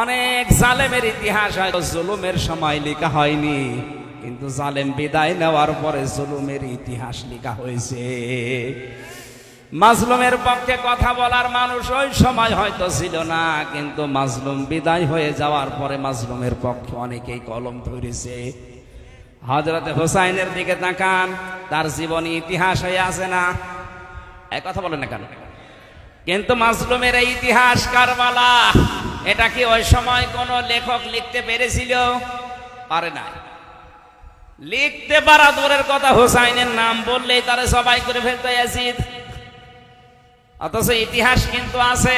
অনেক জালেমের ইতিহাস হয়তো জুলুমের সময় লেখা হয়নি, কিন্তু জালেম বিদায় নেওয়ার পরে জুলুমের ইতিহাস লেখা হয়েছে। মাজলুমের পক্ষে কথা বলার মানুষ ওই সময় হয়তো ছিল না, কিন্তু মাজলুম বিদায় হয়ে যাওয়ার পরে মাজলুমের পক্ষে অনেকেই কলম ধরেছে। হযরত হুসাইনের দিকে তাকান, তার জীবনী ইতিহাস হয়ে আছে না? এই কথা বলেন না কেন? কিন্তু মাজলুমের এই ইতিহাস কারবালা, এটা কি ওই সময় কোন লেখক লিখতে পেরেছিল? পারে না। লিখতে পারা দূরের কথা, হুসাইনের নাম বললেই তারা সবাই করে ফেলতো ইয়াজিদ। অথচ ইতিহাস কিন্তু আছে।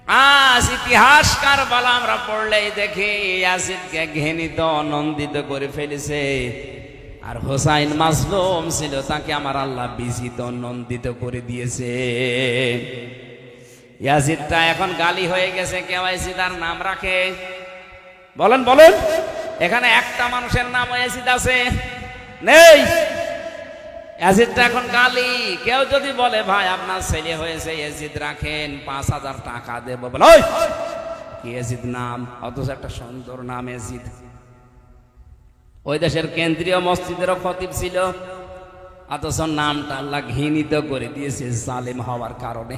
আজ ইতিহাস কারবালা আমরা পড়লেই দেখি ইয়াজিদকে ঘৃণিত নন্দিত করে ফেলেছে, আর হুসাইন মাজলুম ছিল, তাকে আমার আল্লাহ বিজিত নন্দিত করে দিয়েছে। ইয়াজিদটা এখন গালি হয়ে গেছে, কেউ ইয়াজিদার নাম রাখে? বলেন বলেন, এখানে একটা মানুষের নাম ইয়াজিদ আছে? নেই। ইয়াজিদটা এখন গালি। কেউ যদি বলে ভাই আপনার ছেলে হয়েছে ইয়াজিদ রাখেন, ৫,০০০ টাকা দেবো, বলে ওই কি ইয়াজিদ নাম, অথচ একটা সুন্দর নাম ইয়াজিদ। ওই দেশের কেন্দ্রীয় মসজিদেরও খতিব ছিল, অথচ নামটা আল্লাহ ঘৃণিত করে দিয়েছে জালেম হওয়ার কারণে।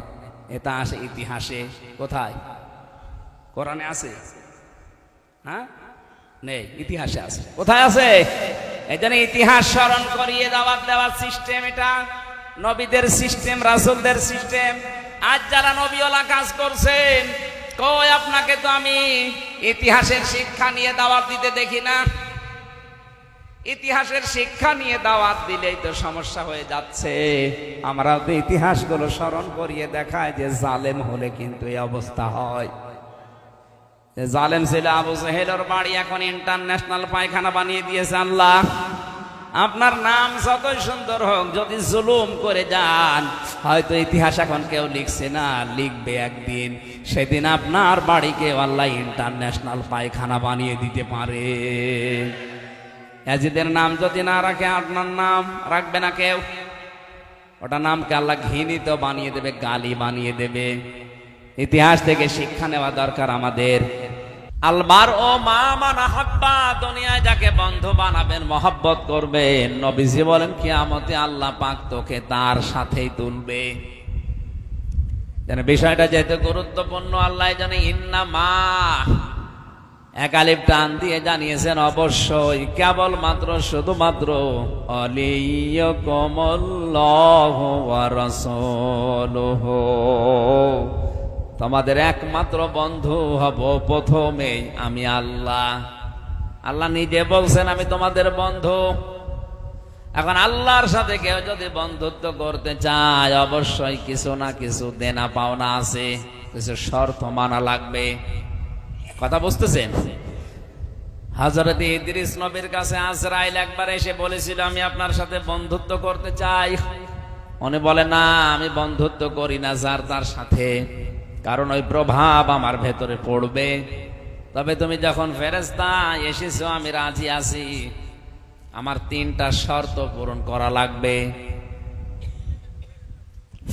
এটা আসে ইতিহাসে। কোথায়? কোরআনে আছে? হ্যাঁ, নেই, ইতিহাসে আছে। কোথায় আছে? এই জন্য ইতিহাস স্মরণ করিয়ে দেওয়ার সিস্টেম এটা, নবীদের সিস্টেম, রাসূলদের সিস্টেম। আজ যারা নবীওয়ালা কাজ করছেন, কই আপনাকে তো আমি ইতিহাসের শিক্ষা নিয়ে দাওয়াত দিতে দেখি না। ইতিহাসের শিক্ষা নিয়ে দাওয়াত দিলেই তো সমস্যা হয়ে যাচ্ছে। আমরা তো ইতিহাসগুলো স্মরণ করিয়ে দেখায় যে জালেম হলে কিন্তু এই অবস্থা হয়। জালেম ছিল আবু জেহেলের বাড়ি এখন ইন্টারন্যাশনাল পায়খানা বানিয়ে দিয়েছে আল্লাহ। আপনার নাম যতই সুন্দর হোক, যদি জুলুম করে যান, হয়তো ইতিহাস এখন কেউ লিখছে না, লিখবে একদিন, সেদিন আপনার বাড়িকে আল্লাহ ইন্টারন্যাশনাল পায়খানা বানিয়ে দিতে পারে। ইয়াজিদের নাম যদি না রাখে, আপনার নাম রাখবে না কেউ। ওটা নামকে আল্লাহ ঘৃণিত বানিয়ে দেবে, গালি বানিয়ে দেবে। ইতিহাস থেকে শিক্ষা নেওয়া দরকার আমাদের। আলমার ও মা মানা হাব্বা, দুনিয়ায় যাকে বন্ধু বানাবেন, মহব্বত করবেন, নবীজি বলেন কিয়ামতে আল্লাহ পাক তোকে তার সাথেই তুলবে। যেন বিষয়টা যেহেতু গুরুত্বপূর্ণ, আল্লাহ জানে ইন্না মা এক আলিফ টান দিয়ে জানিয়েছেন অবশ্যই, কেবলমাত্র শুধুমাত্র আলিয়াকুমুল্লাহু ওয়া রাসূলুহু, তোমাদের একমাত্র বন্ধু হব প্রথমেই আমি আল্লাহ। আল্লাহ নিজে বলছেন আমি তোমাদের বন্ধু। এখন আল্লাহর সাথে কেউ যদি বন্ধুত্ব করতে চায়, অবশ্যই কিছু না কিছু দেনা পাওনা আছে, কিছু শর্ত মানা লাগবে। কথা বুঝতেছেন? হযরত ইদ্রিস নবীর কাছে আজরাইল একবার এসে বলেছিল আমি আপনার সাথে বন্ধুত্ব করতে চাই। উনি বলে না, আমি বন্ধুত্ব করি না যার তার সাথে, কারণ ওই প্রভাব আমার ভেতরে পড়বে। তবে তুমি যখন ফেরেশতা এসেছো, আমি রাজি আছি, আমার 3টা শর্ত পূরণ করা লাগবে।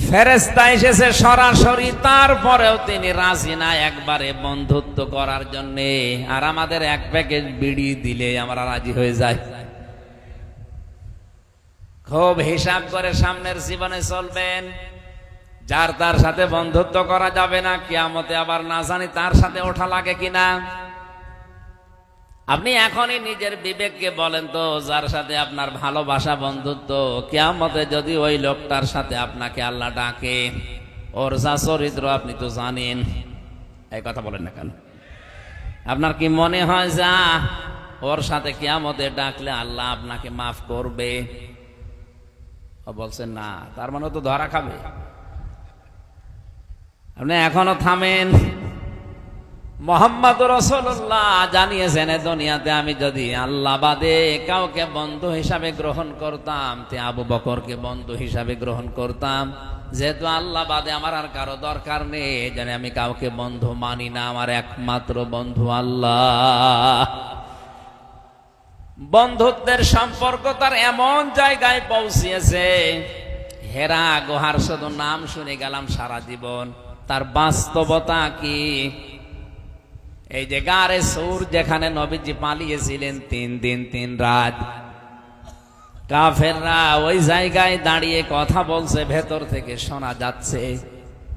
ফেরেশতা এসেছে সরাসরি, তারপরেও তিনি রাজি না একবারে বন্ধুত্ব করার জন্য। আর আমাদের এক প্যাকেট বিড়ি দিলে আমরা রাজি হয়ে যাই। খুব হিসাব করে সামনের জীবনে চলবেন। যার তার সাথে বন্ধুত্ব করা যাবে না, কিয়ামতে আবার না জানি তার সাথে ওঠা লাগে কিনা। আপনি এখনই নিজের বিবেককে বলেন তো, যার সাথে আপনার ভালোবাসা বন্ধুত্ব, কিয়ামতে যদি ওই লোকটার সাথে আপনাকে আল্লাহ ডাকে, ওর যা চরিত্র আপনি তো জানেন, এই কথা বলেন না কেন? আপনার কি মনে হয় যা ওর সাথে কিয়ামতে ডাকলে আল্লাহ আপনাকে মাফ করবে? বলছেন না, তার মানে তো ধরা খাবে। আপনি এখনো থামেন। মুহাম্মদ রাসূলুল্লাহ জানিয়েছেন, দুনিয়াতে আমি যদি আল্লাহ বাদে কাউকে বন্ধু হিসাবে গ্রহণ করতাম, তে আবু বকরকে বন্ধু হিসাবে গ্রহণ করতাম। যেহেতু আল্লাহ বাদে আমার আর কারো দরকার নেই, জানি আমি কাউকে বন্ধু মানি না, আমার একমাত্র বন্ধু আল্লাহ। বন্ধুত্বের সম্পর্ক তার এমন জায়গায় পৌঁছিয়েছে, হেরা গুহার শুধু নাম শুনে গেলাম সারা জীবন, তার বাস্তবতা কি এই যে গারে সূর যেখানে নবীজি পালিয়েছিলেন 3 দিন 3 রাত, কাফেররা ওই জায়গায় দাঁড়িয়ে কথা বলছে, ভেতর থেকে শোনা যাচ্ছে।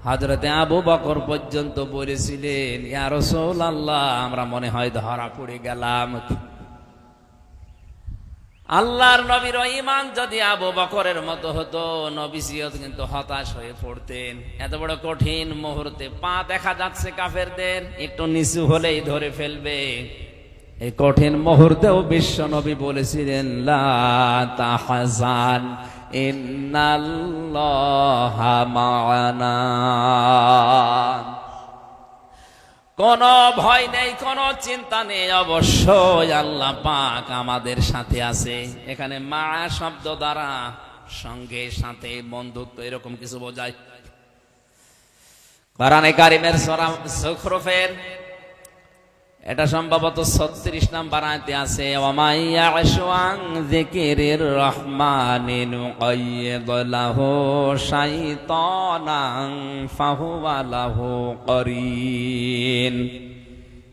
হযরতে আবু বকর পর্যন্ত বলেছিলেন, ইয়া রাসূলুল্লাহ, আমরা মনে হয় ধরা পড়ে গেলাম। আল্লাহর নবীর ঈমান যদি আবু বকরের মতো হতো, নবীজিও কিন্তু হতাশ হয়ে পড়তেন। এত বড় কঠিন মুহূর্তে পা দেখা যাচ্ছে কাফেরদের, একটু নিচু হলেই ধরে ফেলবে। এই কঠিন মুহূর্তেও বিশ্ব নবী বলেছিলেন, লা তাহজান ইন্নাল্লাহা মা'ানা। কোন ভয় নেই, কোন চিন্তা নেই, অবশ্যই আল্লাহ পাক আমাদের সাথে আছে। এখানে মা শব্দ দ্বারা সঙ্গে, সাথে, বন্ধুত্ব এরকম কিছু বোঝায়। কোরআনে কারীমের সূরা যুখরুফের এটা সম্ভবত 36 নম্বর আয়াতে আছে, ওয়া মাইয়াশু আন যিকিরির রহমানি নুকাইয়িদ লাহু শাইতানান ফাহুয়া লাহু করিন।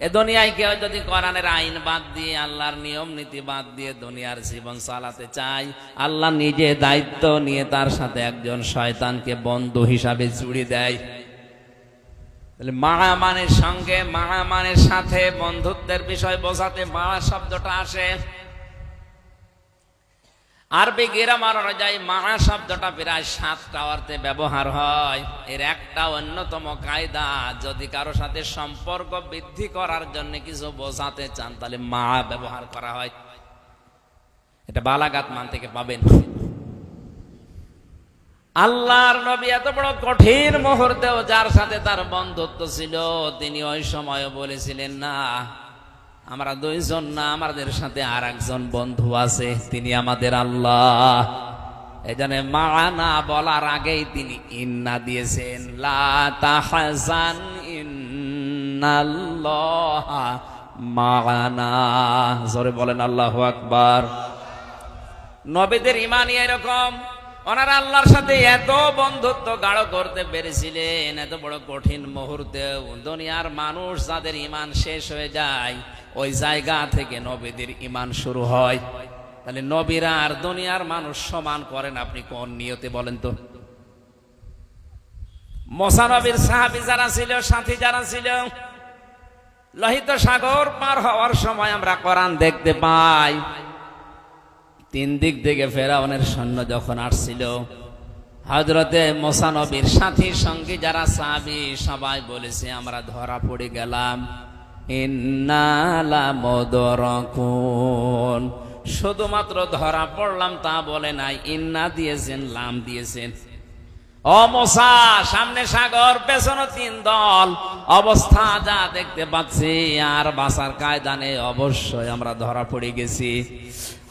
এ দুনিয়ায় কেউ যদি কোরআনের আইন বাদ দিয়ে, আল্লাহর নিয়ম নীতি বাদ দিয়ে দুনিয়ার জীবন চালাতে চায়, আল্লাহ নিজে দায়িত্ব নিয়ে তার সাথে একজন শয়তানকে বন্ধু হিসাবে জুড়ে দেয়। মা মানের সঙ্গে, মা মানের সাথে বন্ধুত্বের বিষয় বোঝাতে মা শব্দটা আসে। আরবি গ্রামার অনুযায়ী মা শব্দটা প্রায় 7টা অর্থে ব্যবহার হয়। এর একটা অন্যতম কায়দা, যদি কারো সাথে সম্পর্ক বৃদ্ধি করার জন্য কিছু বোঝাতে চান, তাহলে মা ব্যবহার করা হয়। এটা বালাগাত মান থেকে পাবেন। আল্লাহর নবী এত বড় কঠিন মুহূর্তেও যার সাথে তার বন্ধুত্ব ছিল, তিনি ওই সময় বলেছিলেন, না আমরা দুইজন না, আমাদের সাথে আর একজন বন্ধু আছে, তিনি আমাদের আল্লাহ। এজন্য মা'ানা বলার আগেই তিনি ইন্না দিয়েছেন, লা তাহজান ইন্নাল্লাহা মা'ানা। জোরে বলেন আল্লাহু আকবার। নবীদের ঈমানই এরকম, ওনারা আল্লাহর সাথে এত বন্ধুত্ব গাঢ় করতে পেরেছিলেন। এত বড় কঠিন মুহূর্তে দুনিয়ার মানুষ যাদের ঈমান শেষ হয়ে যায়, ওই জায়গা থেকে নবীদের ঈমান শুরু হয়। তাহলে নবীরা আর দুনিয়ার মানুষ সমান করেন আপনি কোন নিয়তে বলেন তো? মুসা নবীর সাহাবী যারা ছিল, সাথী যারা ছিল, লোহিত সাগর পার হওয়ার সময় আমরা কোরআন দেখতে পাই, 3 দিক থেকে ফেরাউনের সৈন্য যখন আসছিল, হযরতে মুসা নবীর সাথী সঙ্গী যারা সাহাবী সবাই বলেছে, আমরা ধরা পড়ে গেলাম, ইন্না লামুদরাকুন। শুধুমাত্র ধরা পড়লাম তা বলে নাই, ইন্না দিয়েছেন, লাম দিয়েছেন। ও মুসা, সামনে সাগর, পেছনে 3 দল, অবস্থা যা দেখতে পাচ্ছি আর বাঁচার কায়দা নেই, অবশ্যই আমরা ধরা পড়ে গেছি।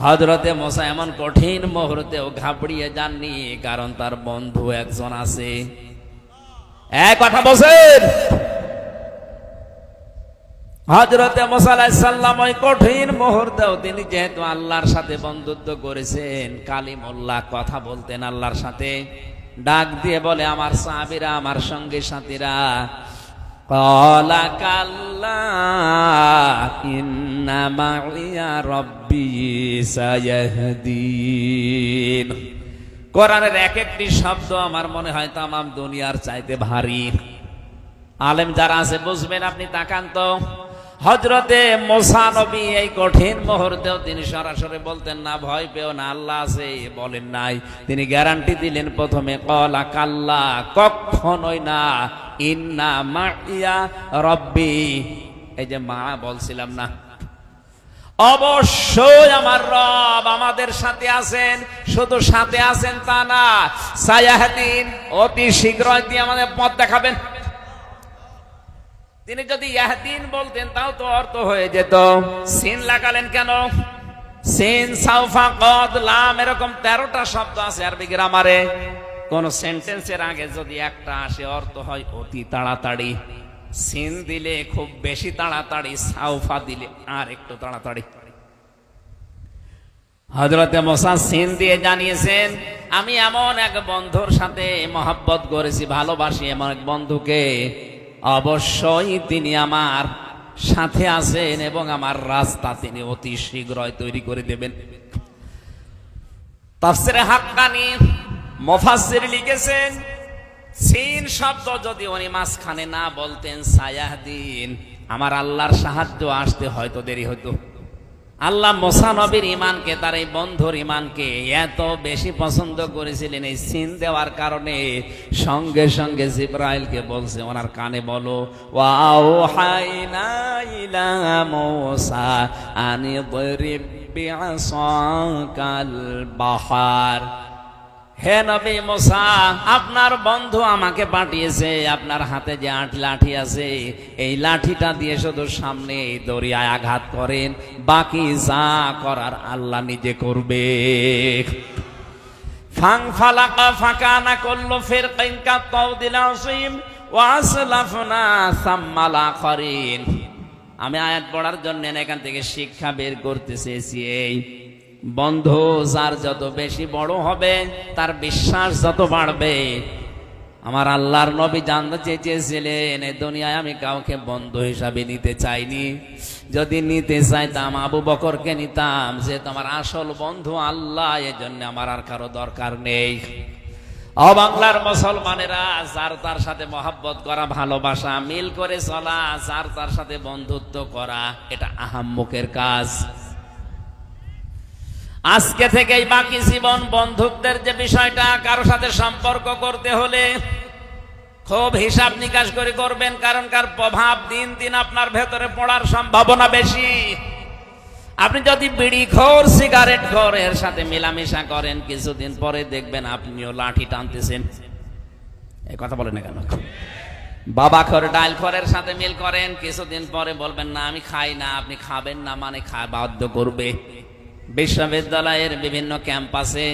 হযরতে মুসা এমন কঠিন মুহূর্তেও ঘাবড়িয়ে যাননি, কারণ তার বন্ধু একজন আছে। এক কথা বলছেন, হযরতে মুসা আলাইহিস সালাম ওই কঠিন মুহূর্তেও তিনি যেহেতু আল্লাহর সাথে বন্ধুত্ব করেছেন, কালিমুল্লাহ কথা বলতেন আল্লাহর সাথে, ডাক দিয়ে বলে, আমার সাহাবীরা, আমার সঙ্গী সাথীরা, ক্বালা কাল্লা ইন্না মাইয়া রাব্বি সায়াহদিন। কোরআনের এক একটি শব্দ আমার মনে হয় তামাম দুনিয়ার চাইতে ভারী। আলেম যারা আছে বুঝবেন, আপনি তাকান তো। হযরতে মুসা নবী এই কঠিন মুহূর্তেও তিনি সরাসরি বলতেন না, ভয় পেও না, আল্লাহ আছে, বলেন নাই। তিনি গ্যারান্টি দিলেন প্রথমে, ক্বালা কাল্লা, কখনোই না, ইন্না মাইয়া রাব্বি। এই যে মা বলছিলাম না, অবশ্যই আমার রব আমাদের সাথে আছেন। শুধু সাথে আছেন তা না, সায়াহদিন, অতি শীঘ্রই তিনি আমাদের পথ দেখাবেন। তিনি যদি ইয়াহদিন বলতেন তাও তো অর্থ হয়ে যেত। সিন লাগালেন কেন? সিন, সাউফা, কদ, লাম, এরকম 13টা শব্দ আছে আরবি গ্রামারে। কোন সেন্টেন্সের আগে যদি একটা আসে, অর্থ হয় অতি তাড়াতাড়ি। সিন দিলে খুব বেশি তাড়াতাড়ি, সাউফা দিলে আর একটু তাড়াতাড়ি। হযরতে মুসা সিন দিয়ে জানিয়েছেন, আমি এমন এক বন্ধুর সাথে মহব্বত করেছি, ভালোবাসি এমন এক বন্ধুকে, অবশ্যই তিনি আমার সাথে আছেন এবং আমার রাস্তা তিনি অতি শীঘ্রই তৈরি করে দেবেন। তাফসিরে হাক্কানি মুফাসসির লিখেছেন, সিন শব্দ যদি উনি মাঝখানে না বলতেন সায়াহদিন, আমার আল্লাহর সাহায্য আসতে হয়তো দেরি হতো। আল্লাহ মুসা নবীর ইমানকে, তার এই বন্ধুর ইমানকে এত বেশি পছন্দ করেছিলেন, এই সিন দেওয়ার কারণে সঙ্গে সঙ্গে জিবরাইলকে বলছে ওনার কানে বলো, ওয়াওহাইনা ইলা মুসা আন ইদরিব বিআসাকাল বাহার। হে নবী মুসা, আপনার বন্ধু আমাকে পাঠিয়েছে, আপনার হাতে যে লাঠি আছে এই লাঠিটা দিয়ে শুধু সামনে এই দরিয়ায় আঘাত করেন, বাকি যা করার আল্লাহ নিজে করবে। ফাংফালাকা ফাকানা কুল্লু ফিরকিন কাত্তাউদিল আসিম ওয়া আসলাফনা সাম্মাল আখরিন। আমি আয়াত পড়ার জন্য এখান থেকে শিক্ষা বের করতে চেয়েছি, এই বন্ধু যার যত বেশি বড় হবে তার বিশ্বাস যত বাড়বে। আমার আল্লাহর নবী জানতে চেয়েছিলেন এই দুনিয়ায় আমি কাউকে বন্ধু হিসাবে নিতে চাইনি, যদি নিতে চাইতাম আবু বকরকে নিতাম, যে তোমার আসল বন্ধু আল্লাহ, এজন্য আমার আর কারো দরকার নেই। ও বাংলার মুসলমানেরা, যার তার সাথে মহব্বত করা, ভালোবাসা, মিল করে চলা, যার তার সাথে বন্ধুত্ব করা, এটা আহাম্মকের কাজ। আজকে থেকেই বাকি জীবন বন্ধুত্বের যে বিষয়টা, কারো সাথে সম্পর্ক করতে হলে খুব হিসাব নিকাশ করে করবেন, কারণ কার প্রভাব দিন দিন আপনার ভেতরে পড়ার সম্ভাবনা বেশি। আপনি যদি বিড়ি খোর, সিগারেট খোর এর সাথে মেলামেশা করেন, কিছুদিন পরে দেখবেন আপনিও লাঠি টানতেছেন। এই কথা বলেন না কেন? বাবা খোর, ডাল খোরের সাথে মিল করেন, কিছুদিন পরে বলবেন না আমি খাই না, আপনি খাবেন না মানে বাধ্য করবে। বিশ্ববিদ্যালয়ের বিভিন্ন ক্যাম্পাসে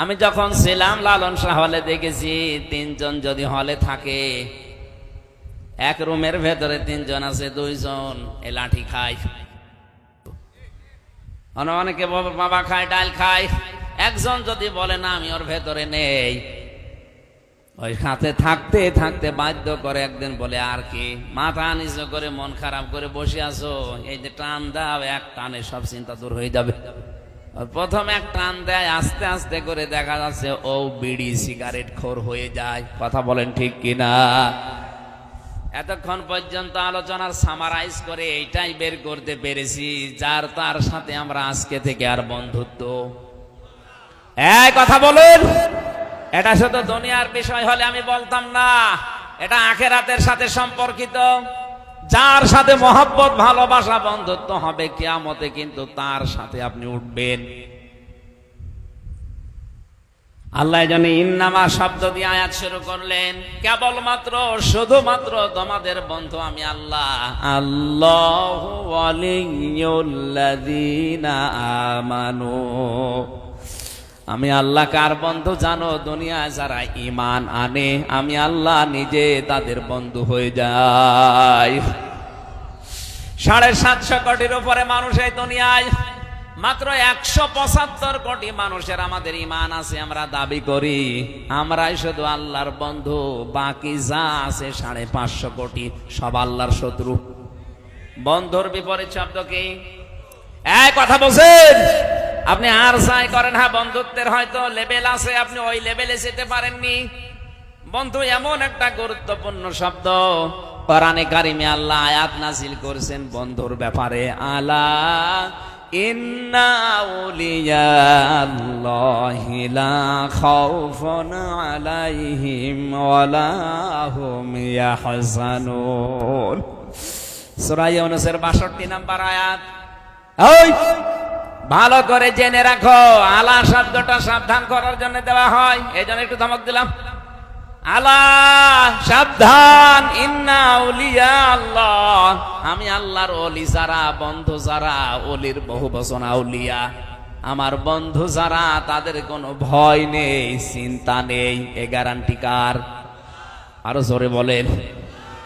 আমি যখন ছিলাম লালন শাহ হলে দেখেছি, তিনজন যদি হলে থাকে, এক রুমের ভেতরে তিনজন আছে, দুইজন এ লাঠি খায়, অনেকে বাবা খায়, ডাল খায়। একজন যদি বলে না আমি ওর ভেতরে নেই, ওই সাথে থাকতে থাকতে বাধ্য করে একদিন বলে আর কি, মাথা নিচু করে মন খারাপ করে বসে আছো, এই যে টান দাও, এক টানে সব চিন্তা দূর হয়ে যাবে। প্রথম এক টান দেয়, আস্তে আস্তে করে দেখা যাচ্ছে ও বিড়ি সিগারেট খোর হয়ে যায়। কথা বলেন ঠিক কিনা? এতক্ষণ পর্যন্ত আলোচনার সামারাইজ করে এইটাই বের করতে পেরেছি, যার তার সাথে আমরা আজকে থেকে আর বন্ধুত্ব। এই কথা বলুন, এটা শুধু দুনিয়ার বিষয় হলে আমি বলতাম না, এটা আখিরাতের সাথে সম্পর্কিত। যার সাথে মহব্বত, ভালোবাসা, বন্ধুত্ব হবে কিয়ামতে, কিন্তু তার সাথে আপনি উঠবেন। আল্লাহ জানে ইন্নামা শব্দ দিয়ে আয়াত শুরু করলেন, কেবলমাত্র শুধুমাত্র তোমাদের বন্ধু আমি আল্লাহ। আল্লাহু ওয়ালিয়ুল্লাযীনা আমানু। আমি আল্লাহ কার বন্ধু জানো? দুনিয়ায় যারা ঈমান আনে, আমি আল্লাহ নিজে তাদের বন্ধু হয়ে যাই। 750 কোটির উপরে মানুষ এই দুনিয়ায়, মাত্র 175 কোটি মানুষের আমাদের ঈমান আছে, আমরা দাবি করি আমরাই শুধু আল্লাহর বন্ধু, বাকি যা আছে 550 কোটি সব আল্লাহর শত্রু। বন্ধুর বিপরীত শব্দ কি? এই কথা বলছেন আপনি আর যাই করেন, হ্যাঁ বন্ধুত্বের হয়তো লেভেল আছে, আপনি ওই লেভেলে যেতে পারেননি। বন্ধু এমন একটা গুরুত্বপূর্ণ শব্দ, কোরআনে কারিমে আল্লাহ আয়াত নাযিল করেছেন বন্ধুর ব্যাপারে। আলা ইন্না আউলিয়া আল্লাহি লা খাউফুন আলাইহিম ওয়ালা হুম ইয়াহজানুন। সূরা ইউনূসের 62 নম্বর আয়াত। ওই ভালো করে জেনে রাখো, আলা শব্দটা সাবধান করার জন্য দেওয়া হয়, এই জন্য একটু ধমক দিলাম। আলা সাবধান, ইন্না আউলিয়া আল্লাহ, আমি আল্লাহর ওলি যারা, বন্ধু যারা, ওলির বহু বচন আউলিয়া, আমার বন্ধু যারা, তাদের কোনো ভয় নেই, চিন্তা নেই। এ গ্যারান্টি কার? আরো জোরে বলেন।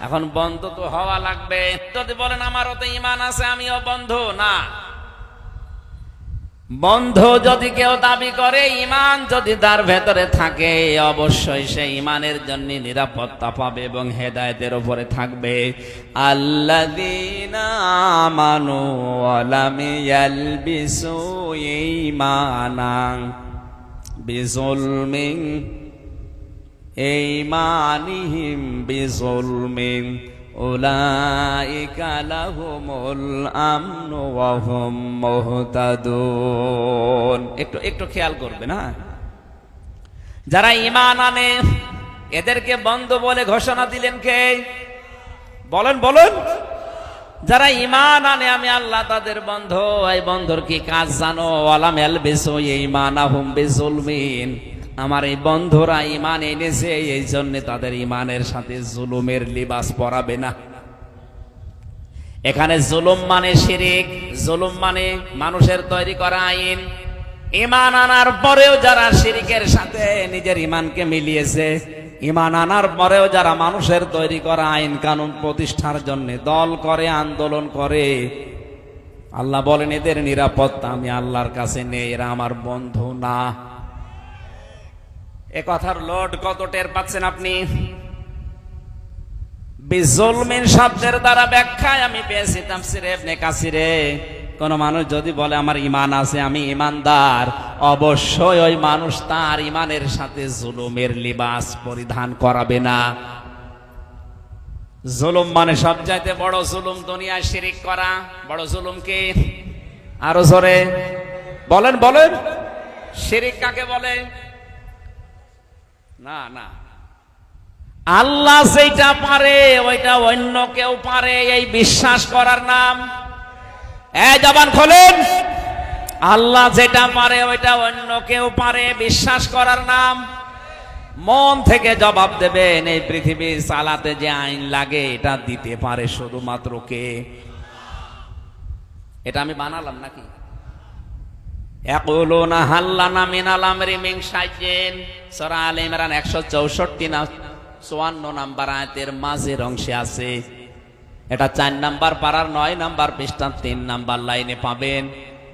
এখন বন্ধু তো হওয়া লাগবে। যদি বলেন আমারও তো ঈমান আছে, আমিও বন্ধু, না, বন্ধু যদি কেউ দাবি করে, ইমান যদি তার ভেতরে থাকে, অবশ্যই সে ইমানের জন্য নিরাপত্তা পাবে এবং হেদায়েতের উপরে থাকবে। আল্লাযীনা আমানু ওয়া লাম ইয়ালবিসু ঈমানান বিযুলমিন ঈমানিহিম বিযুলমিন উলাইকা লাহুমুল আমনু ওয়া হুম মুহতাদুন। একটু খেয়াল করবে না, যারা ঈমান আনে এদেরকে বন্ধু বলে ঘোষণা দিলেন কে? বলেন বলেন। যারা ঈমান আনে আমি আল্লাহ তাদের বন্ধু। এই বন্ধুর কি কাজ জানো? ওয়ালাম ইয়ালবিসু ঈমানাহুম বিযুলমিন। আমার এই বন্ধুরা ঈমান এনেছে, এই জন্য তাদের ঈমানের সাথে জুলুমের লিবাস পরাবে না। এখানে জুলুম মানে শিরিক, জুলুম মানে মানুষের তৈরি করা আইন। ঈমান আনার পরেও যারা শিরিকের সাথে নিজের ঈমানকে মিলিয়েছে, ঈমান আনার পরেও যারা মানুষের তৈরি করা আইন কানুন প্রতিষ্ঠার জন্য দল করে, আন্দোলন করে, আল্লাহ বলেন এদের নিরাপত্তা আমি আল্লাহর কাছে নেই, এরা আমার বন্ধু না। এ কথার লোড কত টের পাচ্ছেন আপনি? বিজুলমিন শব্দের দ্বারা ব্যাখ্যায় আমি পেয়েছি তাফসীরে ইবনে কাসিরে, কোন মানুষ যদি বলে আমার ঈমান আছে, আমি ঈমানদার, অবশ্যই ওই মানুষ তার ঈমানের সাথে জুলুমের লিবাস পরিধান করাবে না। জুলুম মানে সবচাইতে বড় জুলুম দুনিয়ায় শিরিক করা। বড় জুলুম কি? আরো জোরে বলেন বলেন। শিরিক কাকে বলে? না না, আল্লাহ যেটা পারে ওইটা অন্য কেউ পারে এই বিশ্বাস করার নাম। এই জবান খোলেন। আল্লাহ যেটা পারে ওইটা অন্য কেউ পারে বিশ্বাস করার নাম। মন থেকে জবাব দেবেন, এই পৃথিবী চালাতে যে আইন লাগে এটা দিতে পারে শুধুমাত্র কে? এটা আমি বানালাম নাকি? ইয়াকুলুনা হাল্লানা মিনাল আমরি মিন শাইইন, সূরা আলে ইমরান 164 না 54 নাম্বার আয়াতের মাঝের অংশে আছে। এটা 4 নাম্বার পারার 9 নাম্বার পৃষ্ঠা 3 নাম্বার লাইনে পাবেন।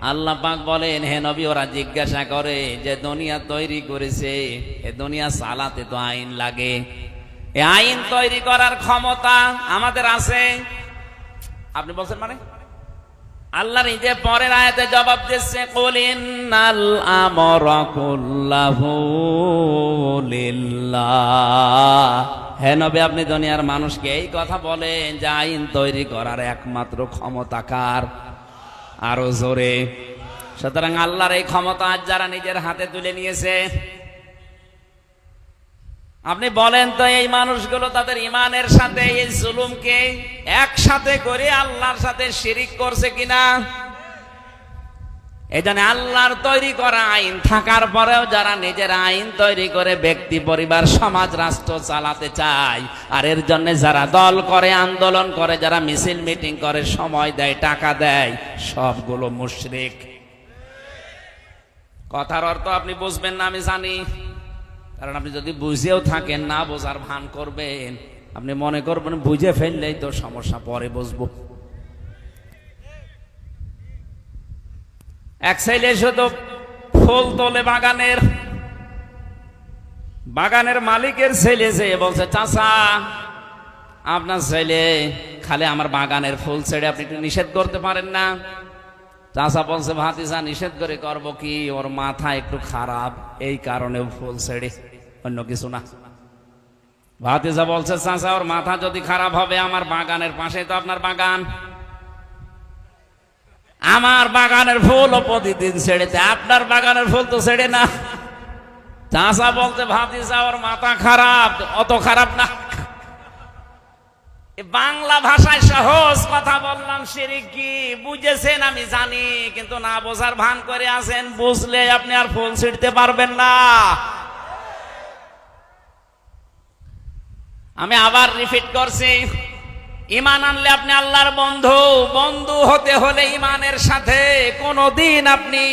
আল্লাহ পাক বলেন, হে নবী, ওরা জিজ্ঞাসা করে যে দুনিয়া তৈরি করেছে, এ দুনিয়া চালাতে তো আইন লাগে, এই আইন তৈরি করার ক্ষমতা আমাদের আছে? আপনি বলছেন মানে? আল্লাহ নিজে পরের আয়াতে জবাব দিচ্ছে, কুল ইন্নাল আমরা কুল্লাহু লিল্লাহ। হে নবী, আপনি দুনিয়ার মানুষকে এই কথা বলেন যে আইন তৈরি করার একমাত্র ক্ষমতা কার? আরো জোরে। সুতরাং আল্লাহর এই ক্ষমতা আজ যারা নিজের হাতে তুলে নিয়েছে, আপনি বলেন তো এই মানুষগুলো তাদের ঈমানের সাথে এই জুলুমকে একসাথে করে আল্লাহর সাথে শিরিক করছে কিনা? এই জন্য আল্লাহর তৈরি করা আইন থাকার পরেও যারা নিজের আইন তৈরি করে ব্যক্তি, পরিবার, সমাজ, রাষ্ট্র চালাতে চায়, আর এর জন্য যারা দল করে, আন্দোলন করে, যারা মিছিল মিটিং করে, সময় দেয়, টাকা দেয়, সবগুলো মুশরিক। কথার অর্থ আপনি বুঝবেন না আমি জানি, কারণ আপনি যদি বুঝেও থাকেন না বোঝার ভান করবেন, আপনি মনে করবেন বুঝে ফেললেই তো সমস্যা, পরে বুঝবো। এক ছেলে শুধু ফুল তোলে বাগানের মালিকের ছেলে যে বলছে, চাচা আপনার ছেলে খালি আমার বাগানের ফুল ছেড়ে আপনি একটু নিষেধ করতে পারেন না? চাচা বলছে, ভাতিজা নিষেধ করে করব কি, ওর মাথা একটু খারাপ, এই কারণে ফুল ছেড়ে, অন্য কিছু না। ভাতিজা বলছে, চাচা ওর মাথা যদি খারাপ হবে, আমার বাগানের পাশে তো আপনার বাগান, আমার বাগানের ফুল প্রতিদিন ছেড়েছে, আপনার বাগানের ফুল তো ছেড়ে না। চাচা বলতে, ভাতিজা ওর মাথা খারাপ, অত খারাপ না। বাংলা ভাষায় সহজ কথা বললাম, শিরিক কি বুঝেছেন আমি জানি, কিন্তু না বোঝার ভান করে আছেন, বুঝলে আপনি আর ফুল ছিঁড়তে পারবেন না। আমি আবার রিপিট করছি, ঈমান আনলে আপনি আল্লাহর বন্ধু। বন্ধু হতে হলে ঈমানের সাথে কোনদিন আপনি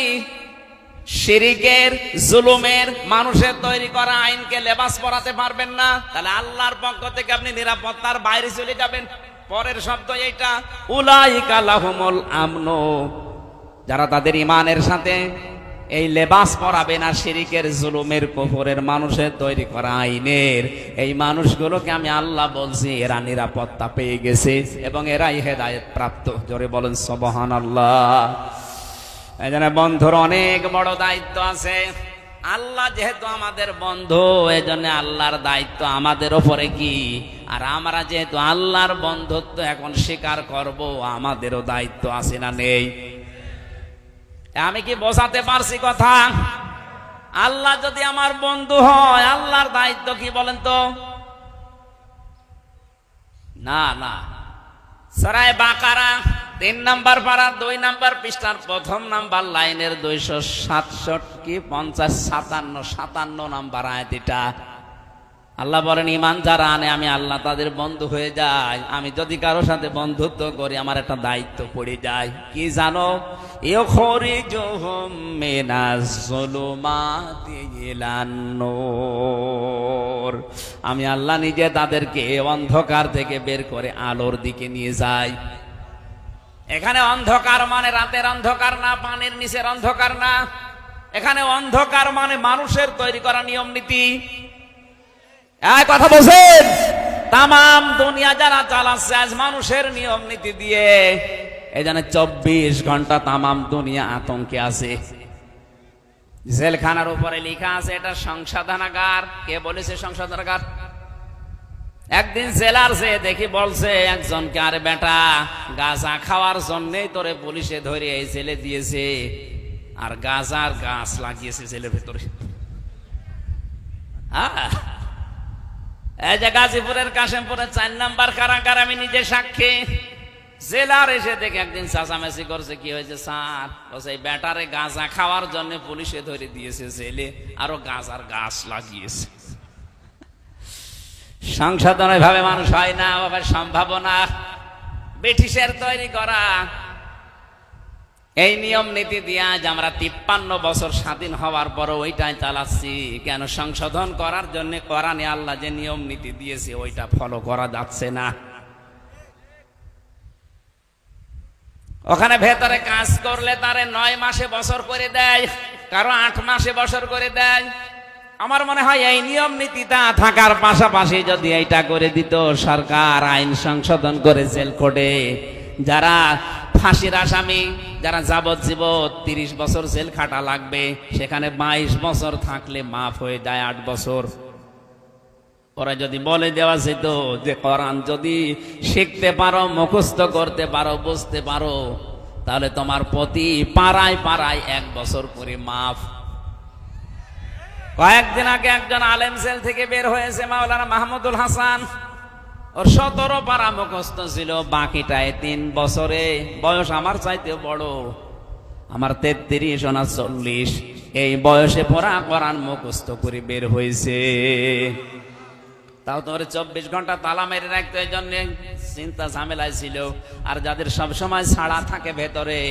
শিরিকের, জুলুমের, মানুষের তৈরি করা আইনকে লেবাস পরাতে পারবেন না। তাহলে আল্লাহর পক্ষ থেকে আপনি নিরাপত্তার বাইরে চলে যাবেন। পরের শব্দ এইটা, উলাইকা লাহুমুল আমনু যারা তাদের ইমানের সাথে এই লেবাস পরাবে না শিরিকের, জুলুমের, কুফরের, মানুষের তৈরি করা আইনের, এই মানুষগুলোকে আমি আল্লাহ বলছি এরা নিরাপত্তা পেয়ে গেছে এবং এরাই হেদায়েত প্রাপ্ত। জোরে বলেন সুবহানাল্লাহ। এই জন্য বন্ধুর অনেক বড় দায়িত্ব আছে। আল্লাহ যেহেতু আমাদের বন্ধু, এই জন্য আল্লাহর দায়িত্ব আমাদের ওপরে কি, আর আমরা যেহেতু আল্লাহর বন্ধুত্ব এখন স্বীকার করব, আমাদেরও দায়িত্ব আছে না নেই? আমি কি বোঝাতে পারছি কথা? আল্লাহ যদি আমার বন্ধু হয়, আল্লাহর দায়িত্ব কি বলেন তো? না না, সূরা বাকারা 3 নম্বর পারা 2 নম্বর পৃষ্ঠার 1ম নম্বর লাইনের 257 নম্বর আয়াত এটা। আল্লাহ বলেন, ঈমান যারা আনে আমি আল্লাহ তাদের বন্ধু হয়ে যাই। আমি যদি কারোর সাথে বন্ধুত্ব করি আমার একটা দায়িত্ব পড়ে যায়, কি জানো? ইউখরিজুহুম মিনাজ যুলুমাতি ইলান নূর। আমি আল্লাহ নিজে তাদেরকে অন্ধকার থেকে বের করে আলোর দিকে নিয়ে যাই। এখানে অন্ধকার মানে রাতের অন্ধকার না, পানির নিচের অন্ধকার না। এখানে অন্ধকার মানে মানুষের তৈরি করা নিয়ম নীতি। এই কথা বলছেন? তামাম দুনিয়া যারা চালাচ্ছে আজ মানুষের নিয়ম নীতি দিয়ে, এই জন্য 24 ঘন্টা তামাম দুনিয়া আতঙ্কে আছে। জেলখানার উপরে লেখা আছে এটা সংশোধনাগার। কে বলেছে সংশোধনাগার? একদিন জেলার যে দেখি বলছে একজনকে, আরে বেটা গাঁজা খাওয়ার জন্যই তোরে পুলিশে ধরে এই জেলে দিয়েছে, আর গাঁজার গাছ লাগিয়েছে জেলের ভেতরে। এই যে গাজীপুরের কাশিমপুরের 4 নম্বর কারাগার, আমি নিজে সাক্ষী। জেলার এসে দেখে একদিন চাচামেচি করছে, কি হয়েছে স্যার? বলছে এই বেটারে গাঁজা খাওয়ার জন্য পুলিশে ধরে দিয়েছে জেলে, আরো গাঁজার গাছ লাগিয়েছে। সংশোধন ভাবে মানুষ হয় না, আবার সম্ভাবনা ব্রিটিশের তৈরি করা এই নিয়ম নীতি দিয়ে আজ আমরা 53 বছর স্বাধীন হওয়ার পর ওইটাই চালাচ্ছি। কেন? সংশোধন করার জন্য কোরআনে আল্লাহ যে নিয়ম নীতি দিয়েছে ওইটা ফলো করা যাচ্ছে না। ওখানে ভেতরে কাজ করলে তারে 9 মাসে বছর করে দেয়, কারো 8 মাসে বছর করে দেয়। আমার মনে হয় এই নিয়ম নীতিটা থাকার পাশাপাশি যদি এইটা করে দিত সরকার, আইন সংশোধন করে জেল কোর্টে যারা ফাঁসির আসামি, যারা যাবজ্জীবন 30 বছর জেল খাটা লাগবে, সেখানে 22 বছর থাকলে মাফ হয়ে যায় 8 বছর। ওরা যদি বলে দেওয়া যেত যে কোরআন যদি শিখতে পারো, মুখস্থ করতে পারো, বুঝতে পারো, তাহলে তোমার প্রতি পাড়ায় পাড়ায় 1 বছর করে মাফ। কয়েকদিন আগে একজন আলেম জেল থেকে বের হয়েছে, মাওলানা মাহমুদুল হাসান। ওর 17 পারা মুখস্থ ছিল, বাকিটায় 3 বছরে। বয়স আমার চাইতে বড়, আমার 33 না 40। এই বয়সে পড়া কোরআন মুখস্থ করে বের হয়েছে। তাও তোমার 24 ঘন্টা তালা মেরে রাখতো, এই জন্য চিন্তা ঝামেলায় ছিল। আর যাদের সবসময় ছাড়া থাকে ভেতরে,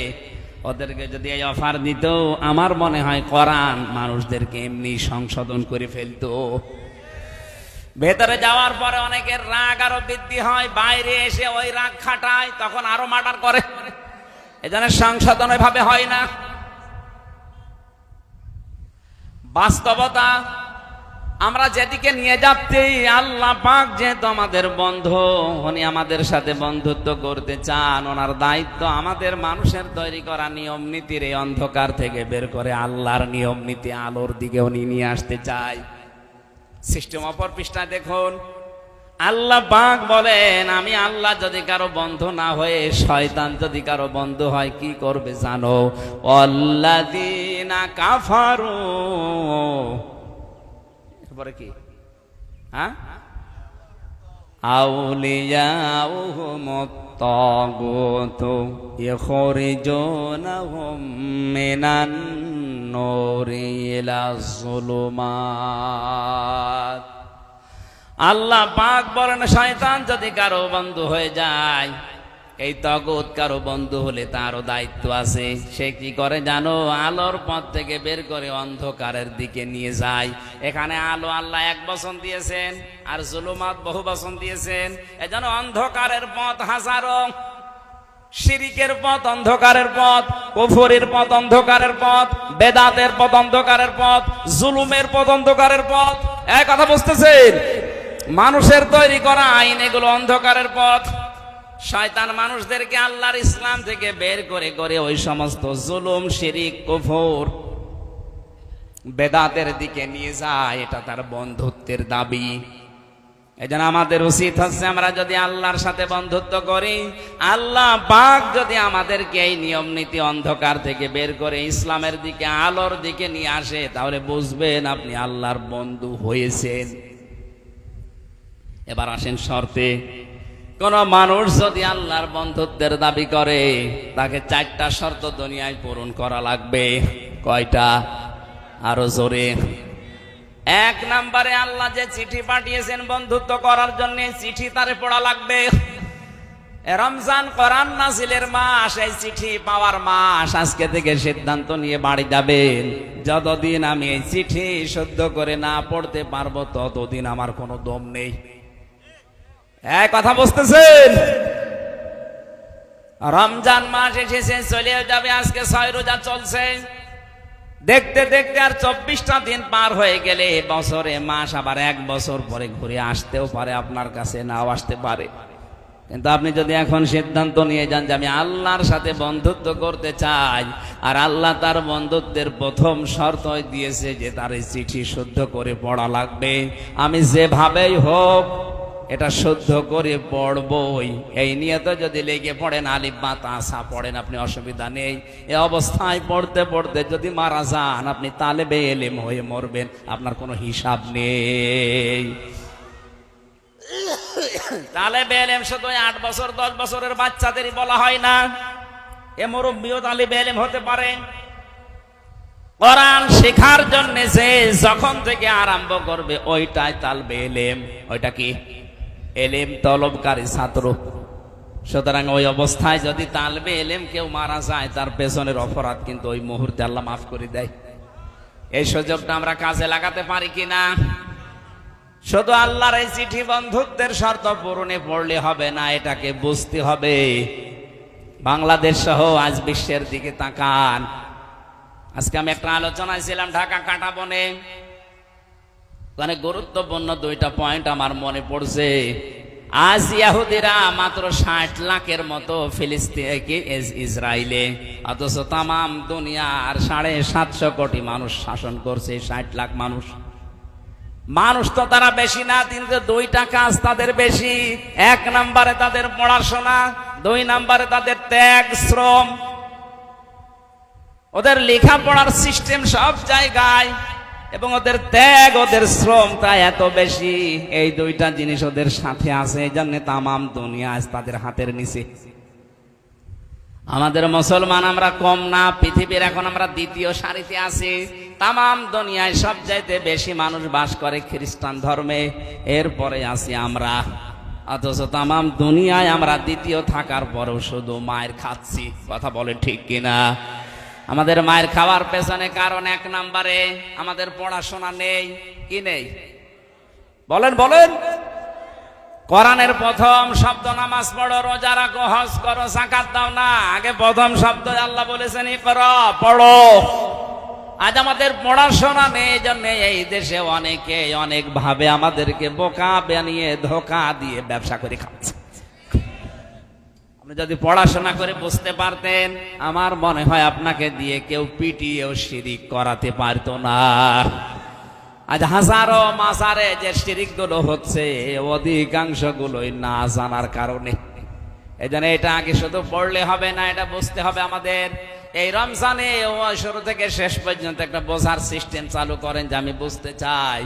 ওদেরকে যদি এই অফার দিত, আমার মনে হয় কোরআন মানুষদেরকে এমনি সংশোধন করে ফেলতো। ভেতরে যাওয়ার পরে অনেকের রাগ আরো বৃদ্ধি হয়, বাইরে এসে ওই রাগ খাটায়, তখন আরো মার্ডার করে। এজন্য সংশোধন ভাবে হয় না। বাস্তবতা আমরা যেদিকে নিয়ে যাচ্ছি, আল্লাহ পাক যেহেতু আমাদের বন্ধু, উনি আমাদের সাথে বন্ধুত্ব করতে চান। ওনার দায়িত্ব আমাদের মানুষের তৈরি করা নিয়ম নীতির এই অন্ধকার থেকে বের করে আল্লাহর নিয়ম নীতি আলোর দিকে উনি নিয়ে আসতে চায়। সিস্টেম অপর পৃষ্ঠায় দেখুন, আল্লাহ পাক বলেন, আমি আল্লাহ যদি কারো বন্ধু না হয়ে শয়তান যদি কারো বন্ধু হয়, কি করবে জানো? আল্লাযীনা কাফারু, এরপরে কি? হ্যাঁ, আউলিয়াউহুমুত তাগুতু ইখরিজুনাহুম মিনান নূরি ইলাজ যুলুমাত। আল্লাহ পাক বলেন, শয়তান যদি কারো বন্ধু হয়ে যায়, এই তাগুত কারো বন্ধু হলে তারও দায়িত্ব আছে। সে কি করে জানো? আলোর পথ থেকে বের করে অন্ধকারের দিকে নিয়ে যায়। এখানে আলো আল্লাহ 1 বচন দিয়েছেন, আর জুলুমাত বহু বচন দিয়েছেন। এজন্য অন্ধকারের পথ হাজারো, শিরিকের পথ অন্ধকারের পথ, কুফরের পথ অন্ধকারের পথ, বেদাতের পথ অন্ধকারের পথ, জুলুমের পথ অন্ধকারের পথ। এক কথা বুঝতেছেন? মানুষের তৈরি করা আইন এগুলো অন্ধকারের পথ। শয়তান মানুষদেরকে আল্লাহর ইসলাম থেকে বের করে করে ওই সমস্ত জুলুম, শিরিক, কুফর, বেদাতের দিকে নিয়ে যায়। এটা তার বন্ধুত্বের দাবি। এজন্য আমাদের উচিত হচ্ছে আমরা যদি আল্লাহর সাথে বন্ধুত্ব করি, আল্লাহ পাক যদি আমাদেরকে এই নিয়ম নীতি অন্ধকার থেকে বের করে ইসলামের দিকে, আলোর দিকে নিয়ে আসে, তাহলে বুঝবেন আপনি আল্লাহর বন্ধু হয়েছেন। এবার আসেন শর্তে। কোন মানুষ যদি আল্লাহর বন্ধুত্বের দাবি করে, তাকে 4টা শর্ত দুনিয়ায় পূরণ করা লাগবে। কয়টা? আরো জোরে। 1 নম্বরে আল্লাহ যে চিঠি পাঠিয়েছেন বন্ধুত্ব করার জন্য, চিঠি তারে পড়া লাগবে। রমজান কোরআন নাজিলের মাস, এই চিঠি পাওয়ার মাস। আজকে থেকে সিদ্ধান্ত নিয়ে বাড়ি যাবেন, যতদিন আমি এই চিঠি শুদ্ধ করে না পড়তে পারবো ততদিন আমার কোনো দম নেই। এক কথা বুঝতেছেন? রমজান মাস এসেছে, চলে যাবে। আজকে 6 রোজা চলছে। দেখতে দেখতে আর 24টা দিন পার হয়ে গেলে বছরে মাস আবার 1 বছর পরে ঘুরে আসতেও পারে, আপনার কাছে নাও আসতে পারে। কিন্তু আপনি যদি এখন সিদ্ধান্ত নিয়ে যান যে আমি আল্লাহর সাথে বন্ধুত্ব করতে চাই, আর আল্লাহ তার বন্ধুত্বের প্রথম শর্ত দিয়েছে যে তার এই চিঠি শুদ্ধ করে পড়া লাগবে, আমি যেভাবেই হোক এটা শুদ্ধ করে পড়বই, এই নিয়ে তো যদি লেগে পড়েন, আলিফ বা তাসা পড়েন, আপনি অসুবিধা নেই। এ অবস্থায় পড়তে পড়তে যদি মারা যান, আপনি তালেবে এলেম হয়ে মরবেন, আপনার কোনো হিসাব নেই। তালেবে এলেম শুধু 8 বছর 10 বছরের বাচ্চাদেরই বলা হয় না, এ মুরব্বিও তালেবে এলেম হতে পারে। কোরআন শেখার জন্য যে যখন থেকে আরম্ভ করবে ওইটাই তালেবে এলেম। ওইটা কি? এলেম তলবকারী ছাত্র। সুতরাং ওই অবস্থায় যদি তালেবে এলেম কেউ মারা যায়, তার পেছনের অপরাধ কিন্তু ওই মুহূর্তে আল্লাহ মাফ করে দেয়। এই সুযোগটা আমরা কাজে লাগাতে পারি কিনা? শুধু আল্লাহর এই চিঠি বন্ধুত্বের শর্ত পূরণে পড়লে হবে না, এটাকে বুঝতে হবে। বাংলাদেশ সহ আজ বিশ্বের দিকে তাকান। আজকে আমি একটা আলোচনায় ছিলাম ঢাকা কাঁটাবনে, অনেক গুরুত্বপূর্ণ 2টা পয়েন্ট আমার মনে পড়ছে। আজ ইহুদিরা মাত্র 60 লাখের মতো ফিলিস্তিনে, ইসরায়েলে, অথচ তামাম দুনিয়ার 750 কোটি মানুষ শাসন করছে। 60 লাখ মানুষ। মানুষ তো তারা বেশি না, কিন্তু 2টা কাজ তাদের বেশি। 1 নম্বরে তাদের পড়াশোনা, 2 নম্বরে তাদের ত্যাগ শ্রম। ওদের লেখাপড়ার সিস্টেম সব জায়গায়, এবং ওদের ত্যাগ, ওদের শ্রম তাই এত বেশি। এই 2টা জিনিস ওদের সাথে আছে, এই জন্য তামাম দুনিয়া আজ তাদের হাতের নিচে। আমাদের মুসলমান আমরা কম না, পৃথিবীর এখন আমরা 2য় সারিতে আছি। তামাম দুনিয়ায় সবচাইতে বেশি মানুষ বাস করে খ্রিস্টান ধর্মে, এরপরে আছি আমরা। অথচ তামাম দুনিয়ায় আমরা 2য় থাকার পরেও শুধু মায়ের খাচ্ছি। কথা বলে ঠিক কিনা? আমাদের মায়ের খাওয়ার পেছনে কারণ 1 নম্বরে আমাদের পড়াশোনা নেই। কি নেই? বলেন বলেন। কোরআনের প্রথম শব্দ নামাজ পড়ো, রোজা রাখো, হজ করো, যাকাত দাও না। আগে প্রথম শব্দ আল্লাহ বলেছেন ইকরা, পড়ো। আজ আমাদের পড়াশোনা নেই, জন্য এই দেশে অনেকে অনেক ভাবে আমাদেরকে বোকা বানিয়ে ধোঁকা দিয়ে ব্যবসা করে খাচ্ছে। আপনি যদি পড়াশোনা করে বুঝতে পারতেন, আমার মনে হয় আপনাকে দিয়ে কেউ পিটিয়েও শিরিক করাতে পারতো না। আজ হাজারো মাজারে যে শিরিক গুলো হচ্ছে, অধিকাংশ গুলোই না জানার কারণে। এই জন্য এটা আগে শুধু পড়লে হবে না, এটা বুঝতে হবে আমাদের। এই রমজানে শুরু থেকে শেষ পর্যন্ত একটা বোঝার সিস্টেম চালু করেন যে আমি বুঝতে চাই।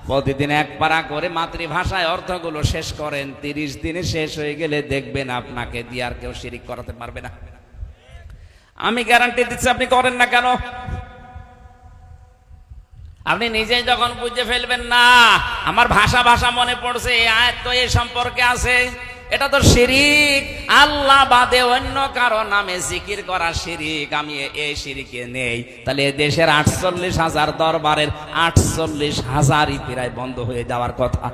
প্রতিদিন 1 পারা করে মাতৃভাষায় অর্থগুলো শেষ করেন। 30 দিনে শেষ হয়ে গেলে দেখবেন আপনাকে দিয়ে আর কেউ শিরিক করাতে পারবে না। আমি গ্যারান্টি দিচ্ছি। আপনি করেন না কেন? আপনি নিজেই যখন বুঝে ফেলবেন না আমার ভাষা ভাষা মনে পড়ছে, এই আয়াত তো এই সম্পর্কে আছে, এটা তো শিরিক, আল্লাহ বাদে অন্য কারো নামে জিকির করা শিরিক, আমি এই শিরিকে নেই, তাহলে দেশের 48,000 দরবারের 48,000ই প্রায় বন্ধ হয়ে যাওয়ার কথা।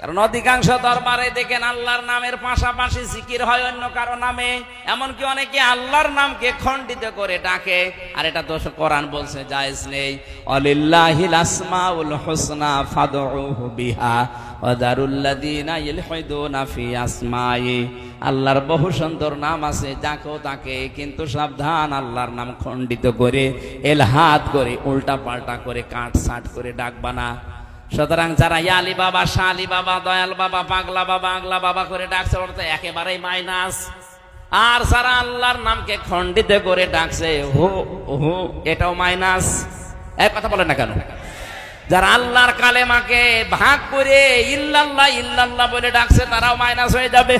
কারণ অধিকাংশ দরবারে দেখেন আল্লাহর নামের পাশাপাশি জিকির হয় অন্য কারো নামে, এমনকি অনেকে আল্লাহর নামকে খণ্ডিত করে ডাকে। আর এটা তো কোরআন বলছে জায়েজ নেই। অলিল্লাহিল আসমাউল হুসনা ফাদউহু বিহা ওয়া দারুল্লাযিনা ইলহিদুনা ফি আসমাই। আল্লাহর বহু সুন্দর নাম আছে, ডাকো তাকে, কিন্তু সাবধান আল্লাহর নাম খণ্ডিত করে, এলহাদ করে, উল্টা পাল্টা করে, কাটছাট করে ডাকবা না। সুতরাং যারা আলী বাবা, শাহ আলী বাবা, দয়াল বাবা, পাগলা বাবা, আগলা বাবা করে ডাকছে, ওটা তো একেবারেই মাইনাস। আর যারা আল্লাহর নামকে খণ্ডিত করে ডাকছে হো হো, এটাও মাইনাস। এক কথা বলেন না কেন? যারা আল্লাহর কালেমাকে ভাগ করে ইল্লাল্লাহ ইল্লাল্লাহ বলে ডাকছে, তারাও মাইনাস হয়ে যাবে।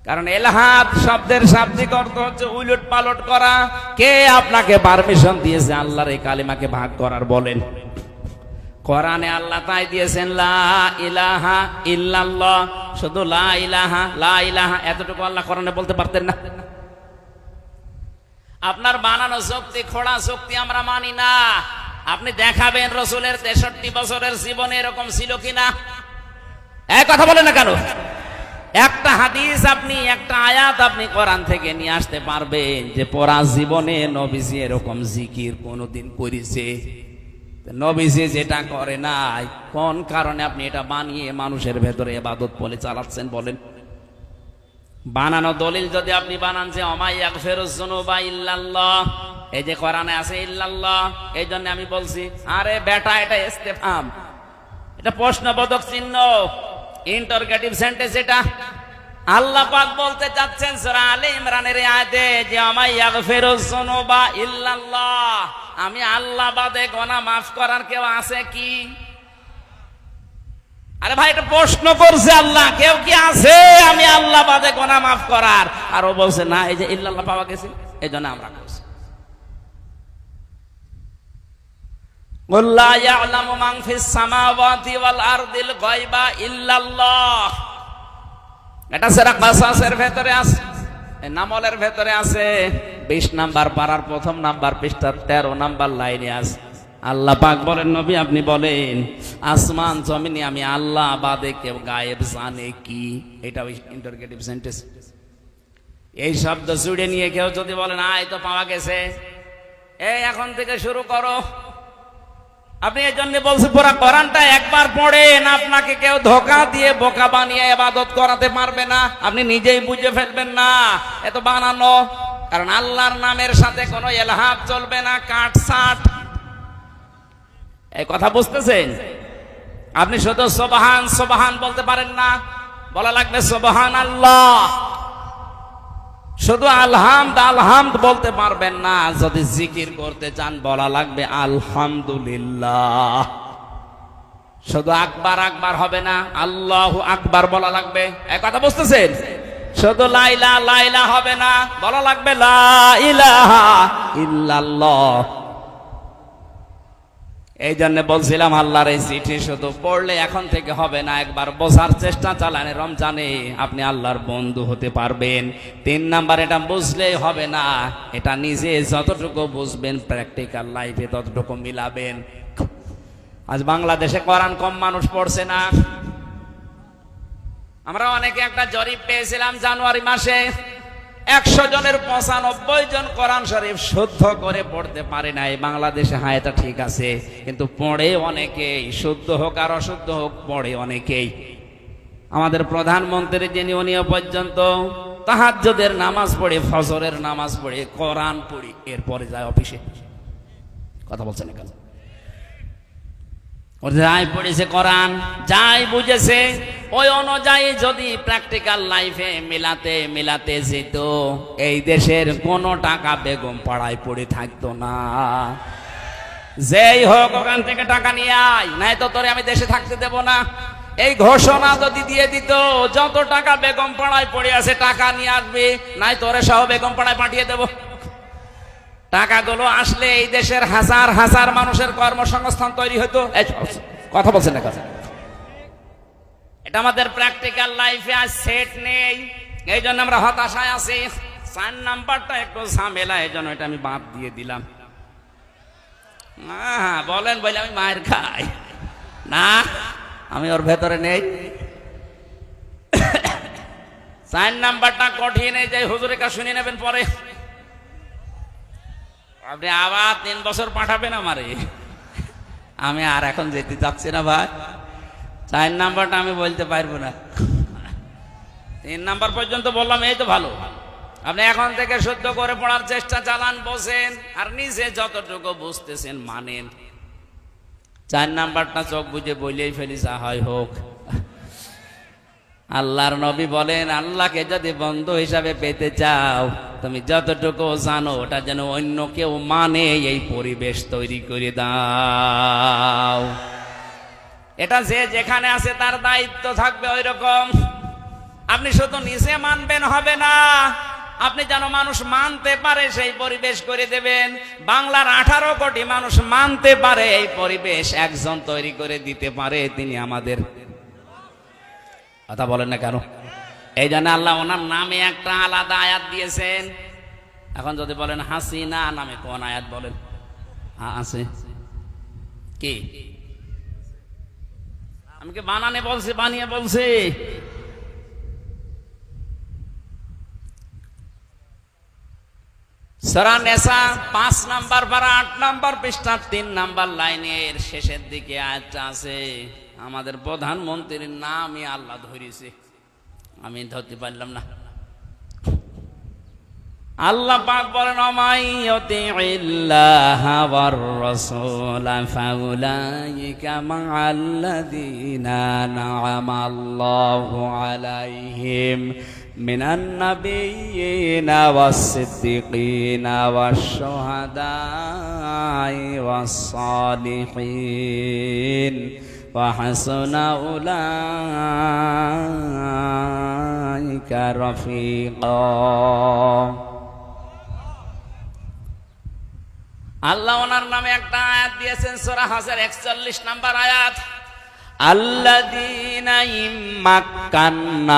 কারণ এলহাদ শব্দের শাব্দিক অর্থ হচ্ছে উলট পালট করা। কে আপনাকে পারমিশন দিয়েছে আল্লাহর এই কালেমাকে ভাগ করার? বলেন। কোরআনে আল্লাহ তাই দিয়েছেন লা ইলাহা ইল্লাল্লাহ, শুধু লা ইলাহা লা ইলাহা এতটুকু আল্লাহ কোরআনে বলতে পারতেন না? আপনার বানানো শক্তি, খোড়া শক্তি আমরা মানি না। আপনি দেখাবেন রসুলের 63 বছরের জীবনে এরকম ছিল কিনা? এক কথা বলেন না কেন? একটা হাদিস আপনি, একটা আয়াত আপনি কোরআন থেকে নিয়ে আসতে পারবেন যে পরা জীবনে নবীজি এরকম জিকির কোনদিন করেছে? নবীজি যেটা করে নাই, কোন কারণে আপনি এটা বানিয়ে মানুষের ভেতরে ইবাদত বলে চালাচ্ছেন? বলেন। বানানো দলিল যদি আপনি বানান যে ওমাই ইয়াগফিরুয যুনুবা ইল্লাল্লাহ, এই যে কোরআনে আছে ইল্লাল্লাহ, এই জন্য আমি বলছি আরে বেটা এটা ইস্তেফহাম, এটা প্রশ্নবোধক চিহ্ন, ইন্টারগেটিভ সেন্টেন্স। এটা আল্লাহ পাক বলতে চাচ্ছেন সূরা আলে ইমরানের আয়াতে যে ওমাই ইয়াগফিরুয যুনুবা ইল্লাল্লাহ, আমি আল্লাহ বাদে গুনাহ মাফ করার কেউ আছে কি? আরে ভাই, এটা প্রশ্ন করছে আল্লাহ, কেউ কি আছে আমি আল্লাহ বাদে গুনাহ মাফ করার? আর ও বলছে না, এই যে ইল্লাল্লাহ পাওয়া গেছে, এই জন্য আমরা করছি। কুল লা ইয়ালামু মান ফিস সামাওয়াতি ওয়াল আরদিল গায়বা ইল্লাল্লাহ, এটা সূরা কাসাসের ভেতরে আছে, নামলের ভেতরে আছে, 20 নাম্বার পারার 1ম নাম্বার পৃষ্ঠা 13 নাম্বার লাইনে আছে। আল্লাহ পাক বলেন নবী আপনি বলেন আসমান জমিনে আমি আল্লাহ বাদে কেউ গায়েব জানে কি? এটা ইন্টারগেটিভ সেন্টেন্স। এই শব্দ জুড়ে নিয়ে কেউ যদি বলেন আয় তো পাওয়া গেছে, এই এখন থেকে শুরু করো, আপনি এই জন্য বলছি পুরা কোরআনটা একবার পড়েন, আপনাকে কেউ ধোঁকা দিয়ে বোকা বানিয়ে ইবাদত করাতে পারবে না, আপনি নিজেই বুঝে ফেলবেন না এত বানানো। কারণ আল্লাহর নামের সাথে কোনো এলহাদ চলবে না, কাটছাট। এই কথা বুঝতেছেন? আপনি শুধু সুবহান সুবহান বলতে পারেন না, বলা লাগবে সুবহানাল্লাহ। শুধু আলহামদ আলহামদ বলতে পারবেন না, যদি জিকির করতে চান বলা লাগবে আলহামদুলিল্লাহ। শুধু আকবার আকবার হবে না, আল্লাহু আকবার বলা লাগবে। এই কথা বুঝতেছেন? শুধু লা ইলাহা লা ইলাহা হবে না, বলা লাগবে লা ইলাহা ইল্লাল্লাহ। এই জন্য বলছিলাম আল্লাহর এই চিঠি শুধু পড়লে এখন থেকে হবে না, একবার বোঝার চেষ্টা চালান, রমজানে আপনি আল্লাহর বন্ধু হতে পারবেন। 3 নাম্বার, এটা বুঝলেই হবে না, এটা নিজে যতটুকু বুঝবেন প্র্যাকটিক্যাল লাইফে ততটুকু মিলাবেন। আজ বাংলাদেশে কোরআন কম মানুষ পড়ছে না। আমরা অনেকে একটা জরিপ পেয়েছিলাম জানুয়ারি মাসে, 100 জনের 95 জন কোরআন শরীফ শুদ্ধ করে পড়তে পারে নাই বাংলাদেশে। হ্যাঁ, এটা ঠিক আছে, কিন্তু পড়ে অনেকেই, শুদ্ধ হোক আর অশুদ্ধ হোক পড়ে অনেকেই। আমাদের প্রধানমন্ত্রী যিনি, উনিও পর্যন্ত তাহাজ্জুদের নামাজ পড়ে, ফজরের নামাজ পড়ে, কোরআন পড়ি, এরপরে যায় অফিসে। কথা বলছেন না কেন? যাই পড়েছে কোরআন, যাই বুঝেছে, ওই অনুযায়ী যদি প্র্যাকটিক্যাল লাইফে মিলাতে মিলাতে যেত, এই দেশের কোনো টাকা বেগম পাড়ায় পড়ে থাকতো না। যেই হোক ওখান থেকে টাকা নিয়ে আয়, নাই তো তোরে আমি দেশে থাকতে দেব না, এই ঘোষণা যদি দিয়ে দিত যত টাকা বেগম পাড়ায় পড়ে আছে টাকা নিয়ে আসবে, নাই তোরে সহ বেগম পাড়ায় পাঠিয়ে দেব। টাকাগুলো আসলে এই দেশের হাজার হাজার মানুষের কর্মসংস্থান তৈরি হতো। কথা বলছেন না? কথা, এটা আমাদের প্র্যাকটিক্যাল লাইফে আজ সেট নেই, এই জন্য আমরা হতাশায় আছি। 4 নাম্বারটা একটু ঝামেলা, এই জন্য এটা আমি বাদ দিয়ে দিলাম। বলেন বলে আমি মায়ের খাই না, আমি ওর ভেতরে নেই। 4 নাম্বারটা কঠিন, এই যে হুজুরের কাছে শুনে নেবেন পরে। আপনি আবার 3 বছর পাঠাবেন আমারে, আমি আর এখন যেতে চাচ্ছি না ভাই। 4 নাম্বারটা আমি বলতে পারবো না, 3 নাম্বার পর্যন্ত বললাম, এই তো ভালো। আপনি এখন থেকে শুদ্ধ করে পড়ার চেষ্টা চালান, বসেন আর নিজে যতটুকু বুঝতেছেন মানেন। 4 নাম্বারটা চোখ বুঝে বলেই ফেলি, যা হয় হোক। আল্লাহর নবী বলেন, আল্লাহকে যদি বন্ধু হিসাবে পেতে চাও, তুমি যতটুকু জানো ওটা যেন অন্য কেউ মানে, এই পরিবেশ তৈরি করে দাও। এটা যে যেখানে আছে তার দায়িত্ব থাকবে ওই রকম। আপনি শুধু নিজে মানবেন হবে না, আপনি যেন মানুষ মানতে পারে সেই পরিবেশ করে দেবেন। বাংলার 18 কোটি মানুষ মানতে পারে এই পরিবেশ একজন তৈরি করে দিতে পারে, তিনি আমাদের। কথা বলেন না কেন? এই জন্য আল্লাহ ওনার নামে একটা আলাদা আয়াত দিয়েছেন। এখন যদি বলেন হাসিনা নামে কোন আয়াত বলেন? আছে কি? আমি কি বানানে বলছি, বানিয়ে বলছি? সূরা নিসা 5 নাম্বার পারা 8 নাম্বার পৃষ্ঠা 3 নাম্বার লাইনের শেষের দিকে আয়াতটা আছে। আমাদের প্রধানমন্ত্রীর নামই আল্লাহ ধরেছে, আমি ধরতে পারলাম না। আল্লাহ পাক বলেন, আল্লাহ ওয়ার রাসূল ফাউলাইকা মা'আল্লাযীনা আন'আমা আল্লাহু আলাইহিম মিনান নাবিয়্যিনা ওয়াস-সিদ্দীকিনা ওয়াশ-শুহাদা'i ওয়াস-সালিহিন ওয়া হাসুনা উলাইকা রাফীকা। আল্লাহ ওনার নামে একটা আয়াত দিয়েছেন, সূরা হাসর 41 নাম্বার আয়াত। আল্লাযীনা ইম্মাক্কান্নাহুম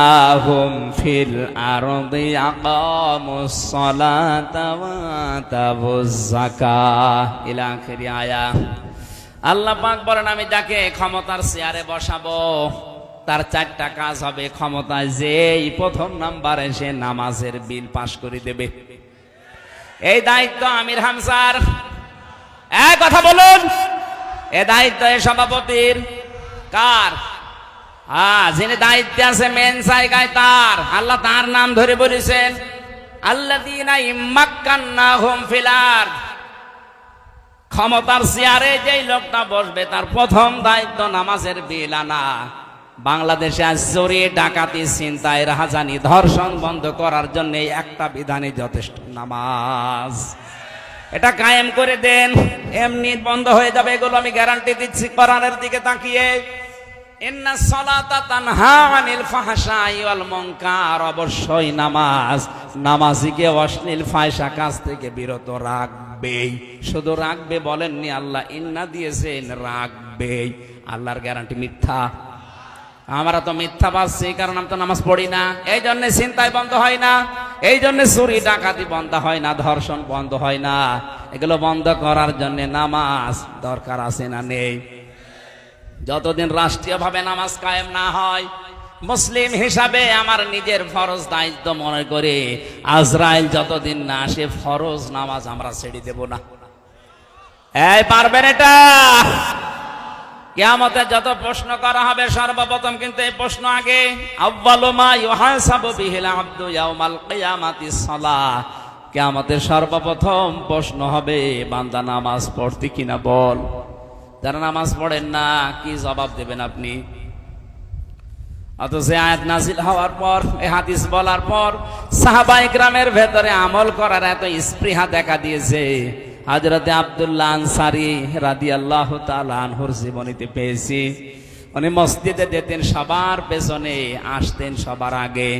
ফিল আরদি আকামুস সালাতা ওয়া আতাবুজ যাকাহ ইলা আখিরি আয়াত। আল্লাহ পাক বলেন, আমি যাকে ক্ষমতার চেয়ারে বসাবো তার 4টা কাজ হবে। ক্ষমতায় যেই প্রথম নাম্বারে সে নামাজের বিল পাশ করে দেবে। এই দায়িত্ব আমির হামজার। এক কথা বলুন, এ দায়িত্ব এ সভাপতির। কার? যিনি দায়িত্বে আছে মেন জায়গায় তার। আল্লাহ তার নাম ধরে বলেছেন, আল্লাযীনা ইম্মাক্কান্নাহুম ফিল আরদ। ক্ষমতার চেয়ারে যেই লোকটা বসবে তার প্রথম দায়িত্ব নামাজের বিল আনা। বাংলাদেশে আজ চুরি, ডাকাতি, ছিনতাই, রাহাজানি, ধর্ষণ বন্ধ করার জন্য একটা বিধানই যথেষ্ট, নামাজ। এটা কায়েম করে দেন, এমনি বন্ধ হয়ে যাবে এগুলো, আমি গ্যারান্টি দিচ্ছি কোরআনের দিকে তাকিয়ে। ইন্নাস সালাতা তানহা আনিল ফাহশাই ওয়াল মুনকার। অবশ্যই নামাজ নামাজিকে অশ্লীল ফাহিশা কাজ থেকে বিরত রাখবেই। শুধু রাখবে বলেননি আল্লাহ, ইন্না দিয়েছেন রাখবেই। আল্লাহর গ্যারান্টি মিথ্যা? আমরা তো মিথ্যা পাচ্ছি, কারণ আমি তো নামাজ পড়ি না। এই জন্য ছিনতাই বন্ধ হয় না, এই জন্য চুরি ডাকাতি বন্ধ হয় না, ধর্ষণ বন্ধ হয় না। এগুলো বন্ধ করার জন্য নামাজ দরকার আছে না নেই? যতদিন রাষ্ট্রীয়ভাবে নামাজ কায়েম না হয়, মুসলিম হিসাবে আমার নিজের ফরজ দায়িত্ব মনে করে আজরাইল যতদিন না আসে ফরজ নামাজ আমরা ছেড়ে দেব না। এই পারবেন এটা? কিয়ামতে যত প্রশ্ন করা হবে সর্বপ্রথম কিন্তু এই প্রশ্ন আগে, আউয়ালু মা ইউহাসাবু বিহিল আবদু ইয়াউমাল কিয়ামাতিস সালাহ। কিয়ামতের সর্বপ্রথম প্রশ্ন হবে বান্দা নামাজ পড়তে কিনা বল। যারা নামাজ পড়েন না কি জবাব দেবেন আপনি? অথচ আয়াত নাজিল হওয়ার পর, এই হাদিস বলার পর সাহাবায়ে কেরামের ভেতরে আমল করার এত স্পৃহা দেখা দিয়েছে। হযরতে আব্দুল্লাহ আনসারী রাদিয়াল্লাহু তাআলা আনহুর জীবনীতে পেয়েছি, উনি মসজিদে যেতেন সবার পেছনে, আসতেন সবার আগে।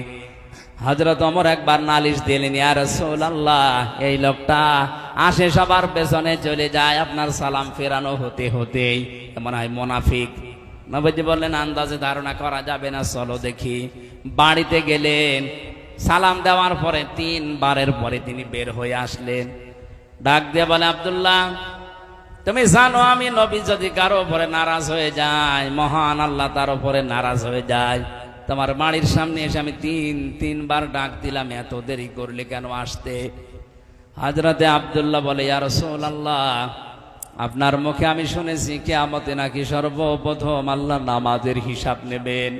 হযরত ওমর একবার নালিশ দিলেন, ইয়া রাসূলুল্লাহ, এই লোকটা আসে সবার পেছনে, চলে যায়, আপনার সালাম ফেরানো হতে হতেই মনে হয় মুনাফিক। নবীজি বললেন, আন্দাজে ধারণা করা যাবে না, চলো দেখি। বাড়িতে গেলেন, সালাম দেওয়ার পরে 3 বারের পরে তিনি বের হয়ে আসলেন। ডাক দিয়ে বলে, আব্দুল্লাহ, তুমি জানো আমি নবী যদি কারো উপরে নারাজ হয়ে যায়, মহান আল্লাহ তার উপরে নারাজ হয়ে যায়। তোমার বাড়ির সামনে এসে আমি তিনবার ডাক দিলাম, এত দেরি করলে কেন আসতে? হযরতে আব্দুল্লাহ বলে, ইয়া রাসূলুল্লাহ, আপনার মুখে আমি শুনেছি কিয়ামতে নাকি সর্বপ্রথম আল্লাহ নামাজের হিসাব নেবেন।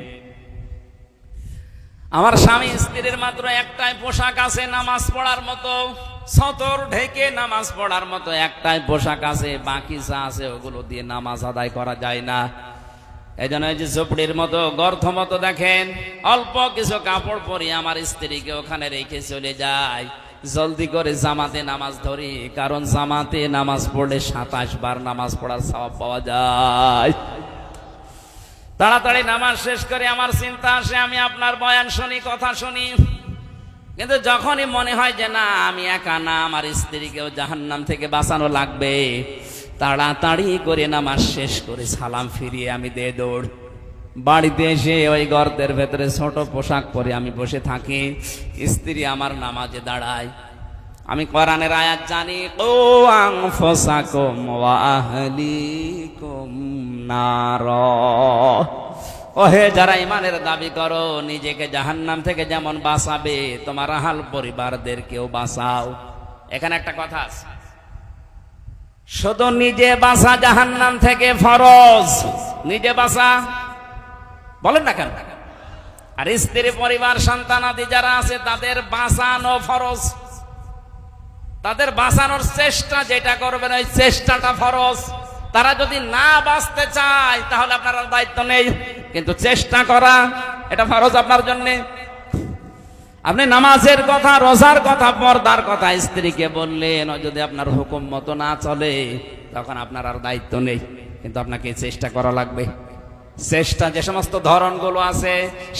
আমার স্বামী স্ত্রীর মাত্র একটাই পোশাক আছে নামাজ পড়ার মতো, সতর ঢেকে নামাজ পড়ার মতো একটাই পোশাক আছে, বাকি যা আছে ওগুলো দিয়ে নামাজ আদায় করা যায় না। এই জন্য এই যে ঝুপড়ির মতো গর্ত মতো দেখেন, অল্প কিছু কাপড় পরে আমার স্ত্রীকে ওখানে রেখে চলে যায়। জলদি করে জামাতে নামাজ ধরি, কারণ জামাতে নামাজ পড়লে 27 বার নামাজ পড়ার সওয়াব পাওয়া যায়। তাড়াতাড়ি নামাজ শেষ করে আমার চিন্তা আসে আমি আপনার বয়ান শুনি, কথা শুনি, কিন্তু যখনই মনে হয় যে না আমি একা না, আমার স্ত্রীকেও জাহান্নাম থেকে বাঁচানো লাগবে, তাড়াতাড়ি করে নামাজ শেষ করে সালাম ফিরিয়ে আমি দে দৌড় বাড়িতে এসে ওই গর্তের ভেতরে ছোট পোশাক পরে আমি বসে থাকি। স্ত্রী আমার নামাজে দাঁড়ায়। আমি কোরআনের আয়াত জানি, ও আনফুসাকুম ওয়া আহলিকুম নার। ওহে যারা ইমানের দাবি করো, নিজেকে জাহান্নাম থেকে যেমন বাঁচাবে তোমার আহাল পরিবারদেরকেও বাঁচাও। এখানে একটা কথা আছে, শুধু নিজে বাঁচা জাহান্নাম থেকে ফরজ, নিজে বাঁচা বলেন না কেন? আর স্ত্রী পরিবার সন্তানাদি যারা আছে তাদের বাঁচানো ফরজ, তাদের বাঁচানোর চেষ্টা যেটা করবেন ওই চেষ্টাটা ফরজ। তারা যদি না বাঁচতে চায় তাহলে আপনার আর দায়িত্ব নেই, কিন্তু চেষ্টা করা এটা ফরজ আপনার জন্য। আপনি নামাজের কথা, রোজার কথা, পর্দার কথা স্ত্রীকে বললেন, যদি আপনার হুকুম মতো না চলে তখন আপনার আর দায়িত্ব নেই, কিন্তু আপনাকে চেষ্টা করা লাগবে। চেষ্টা যে সমস্ত ধরনগুলো আছে,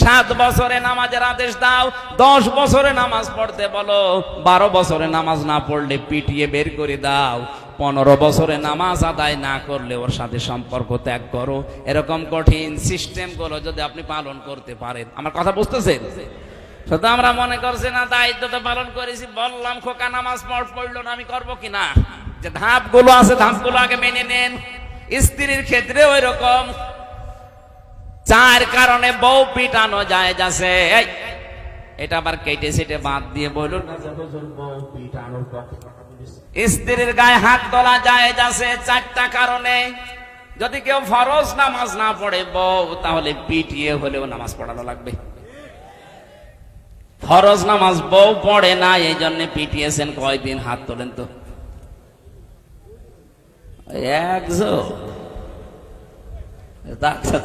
7 বছরে নামাজের আদেশ দাও, 10 বছরে নামাজ পড়তে বলো, 12 বছরে নামাজ না পড়লে পিটিয়ে বের করে দাও, 15 বছরে নামাজ আদায় না করলে ওর সাথে সম্পর্ক ত্যাগ করো। এরকম কঠিন সিস্টেমগুলো যদি আপনি পালন করতে পারেন, আমার কথা বুঝতেছেন? শুধু আমরা মনে করছি না দায়িত্ব তো পালন করেছি, বললাম খোকা নামাজ পড়লো না, আমি করবো কিনা? যে ধাপগুলো আছে ধাপগুলো আগে মেনে নেন। স্ত্রীর ক্ষেত্রে ওই রকম 4 কারণে বউ পিটানো জায়েজ আছে। এটা আবার কেটে সেটে বাদ দিয়ে বলুন না, স্ত্রীর গায়ে হাত তোলা জায়েজ আছে 4টা কারণে। যদি কেউ ফরজ নামাজ না পড়ে বউ, তাহলে পিটিয়ে হলেও নামাজ পড়ানো লাগবে। ফরজ নামাজ বউ পড়ে না, এই জন্য পিটিয়েছেন কয়দিন? হাত তোলেন তো।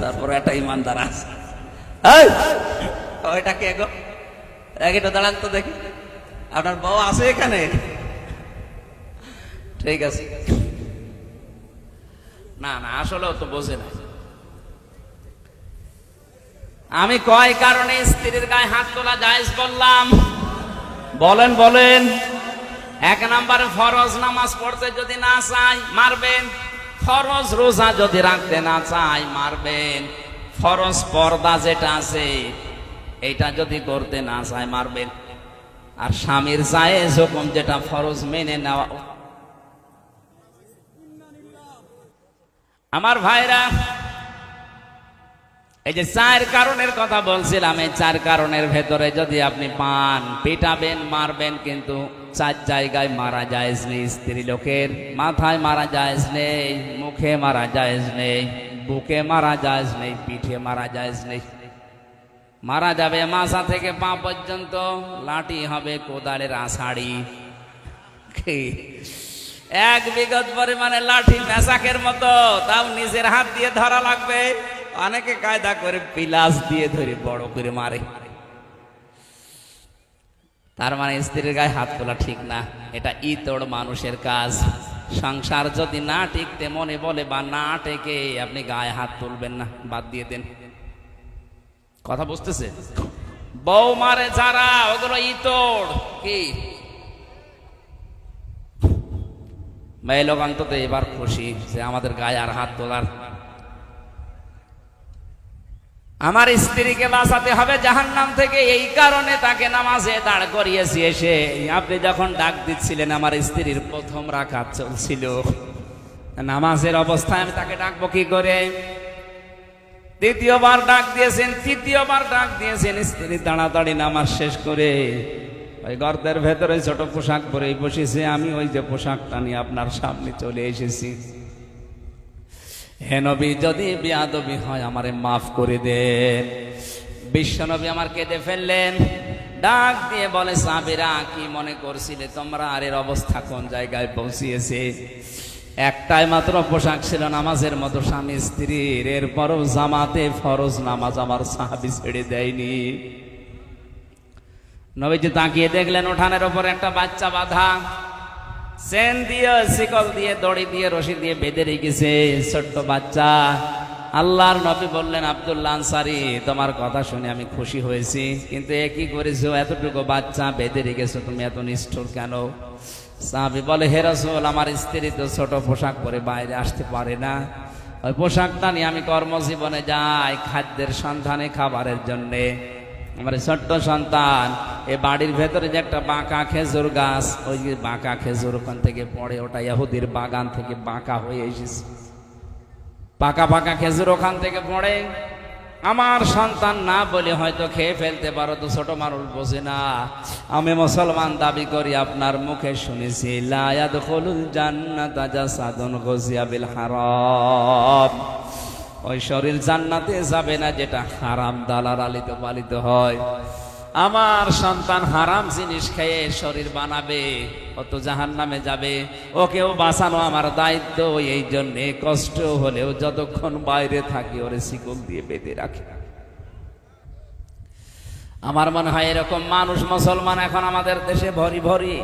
তারপর একটা ইমানদার আছে, ওইটা কে গো? একটা দাঁড়ান তো দেখি, আপনার বউ আছে এখানে? ঠিক আছে, না না আসলেও তো বোঝে না। আমি কয় কারণে স্ত্রীর গায়ে হাত তোলা জায়েজ বললাম, বলেন বলেন। 1 নম্বরে ফরজ নামাজ পড়তে যদি না চায় মারবেন, ফরজ রোজা যদি রাখতে না চায় মারবেন, ফরজ পর্দা যেটা আছে এটা যদি করতে না চায় মারবেন, আর স্বামীর জায়েজ হুকুম যেটা ফরজ মেনে নেওয়া। আমার ভাইরা, এই যে 4 কারণের কথা বলছিলাম, এই 4 কারণের ভেতরে যদি আপনি পান, পিটাবেন, মারবেন, কিন্তু 4 জায়গায় মারা জায়েজ নেই। স্ত্রী লোকের মাথায় মারা জায়েজ নেই, মুখে মারা জায়েজ নেই, বুকে মারা জায়েজ নেই, পিঠে মারা জায়েজ নেই। মারা যাবে মাথা থেকে পা পর্যন্ত, লাঠি হবে কোদালের আষাঢ়ি, 1 বিঘত পরিমাণে লাঠি মেসাকের মতো, তাও নিজের হাত দিয়ে ধরা লাগবে। অনেকে কায়দা করে পিলাস দিয়ে ধরে বড় করে মারে। তার মানে স্ত্রীর গায়ে হাত তোলা ঠিক না, এটা ইতর মানুষের কাজ। সংসার যদি না টিকতে মনে বলে বা না টেকে আপনি গায়ে হাত তুলবেন না, বাদ দিয়ে দেন। কথা বুঝতেছে? বউ মারে যারা, ওগুলো ইতর। কি মেয়ে লোক অন্তত এবার খুশি যে আমাদের গায়ে আর হাত তোলার। আমার স্ত্রীকে বাঁচাতে হবে জাহান্নাম থেকে, এই কারণে তাকে নামাজে দাঁড় করিয়েছি। এসে আপনি যখন ডাক দিচ্ছিলেন, আমার স্ত্রীর প্রথম রাকাত চলছিল, নামাজের অবস্থায় আমি তাকে ডাকবো কি করে? তৃতীয়বার ডাক দিয়েছেন, তৃতীয়বার ডাক দিয়েছেন। স্ত্রী তাড়াতাড়ি নামাজ শেষ করে ওই গর্তের ভেতরে ছোট পোশাক পরে বসেছে। আমি ওই যে পোশাকটা নিয়ে আপনার সামনে চলে এসেছি। হে নবী, যদি বেয়াদবি হয় আমারে মাফ করে দেন। বিশ্বনবী আমার কেঁদে ফেললেন। ডাক দিয়ে বলে, সাহাবীরা কি মনে করছিলে তোমরা? আর এর অবস্থা কোন জায়গায় পৌঁছিয়েছে? একটাই মাত্র পোশাক ছিল নামাজের মতো স্বামী স্ত্রীর, এরপরও জামাতে ফরজ নামাজ আমার সাহাবী ছেড়ে দেয়নি। নবীজি তাকিয়ে দেখলেন উঠানের উপর একটা বাচ্চা বাঁধা, চেন দিয়ে, শিকল দিয়ে, দড়ি দিয়ে, রশি দিয়ে বেঁধে রেখেছে ছোট্ট বাচ্চা। আল্লাহর নবী বললেন, আব্দুল্লাহ আনসারী, তোমার কথা শুনে আমি খুশি হয়েছি, কিন্তু এ কি করেছো? এতটুকু বাচ্চা বেঁধে রেখেছো, তুমি এত নিষ্ঠুর কেন? সাহাবী বলে, হে রাসূল, আমার স্ত্রী তো ছোট পোশাক পরে বাইরে আসতে পারে না। ওই পোশাকটা নিয়ে আমি কর্মজীবনে যাই খাদ্যের সন্ধানে, খাবারের জন্যে। আমার ছোট্ট সন্তান এ বাড়ির ভেতরে যে একটা বাঁকা খেজুর গাছ, ওই যে বাঁকা খেজুর ওখান থেকে পড়ে, ওটা ইহুদির বাগান থেকে বাঁকা হয়ে এসেছে। পাকা পাকা খেজুর ওখান থেকে পড়ে। আমার সন্তান না বলে হয়তো খেয়ে ফেলতে পারো, তো ছোট মানুষ বোঝে না। আমি মুসলমান দাবি করি, আপনার মুখে শুনেছি লা ইয়াদখুলুল জান্নাতা জাসাদুন গুযিয়া বিল হারাম। ওই শরীর জান্নাতে যাবে না যেটা হারাম দ্বারা লালিত পালিত হয়। আমার সন্তান হারাম জিনিস খেয়ে শরীর বানাবে, ও তো জাহান্নামে যাবে। ওকেও বাঁচানো আমার দায়িত্ব। এই জন্যে কষ্ট হলেও যতক্ষণ বাইরে থাকি ওরে শিকল দিয়ে বেঁধে রাখে। আমার মনে হয় এরকম মানুষ মুসলমান এখন আমাদের দেশে ভরি ভরি।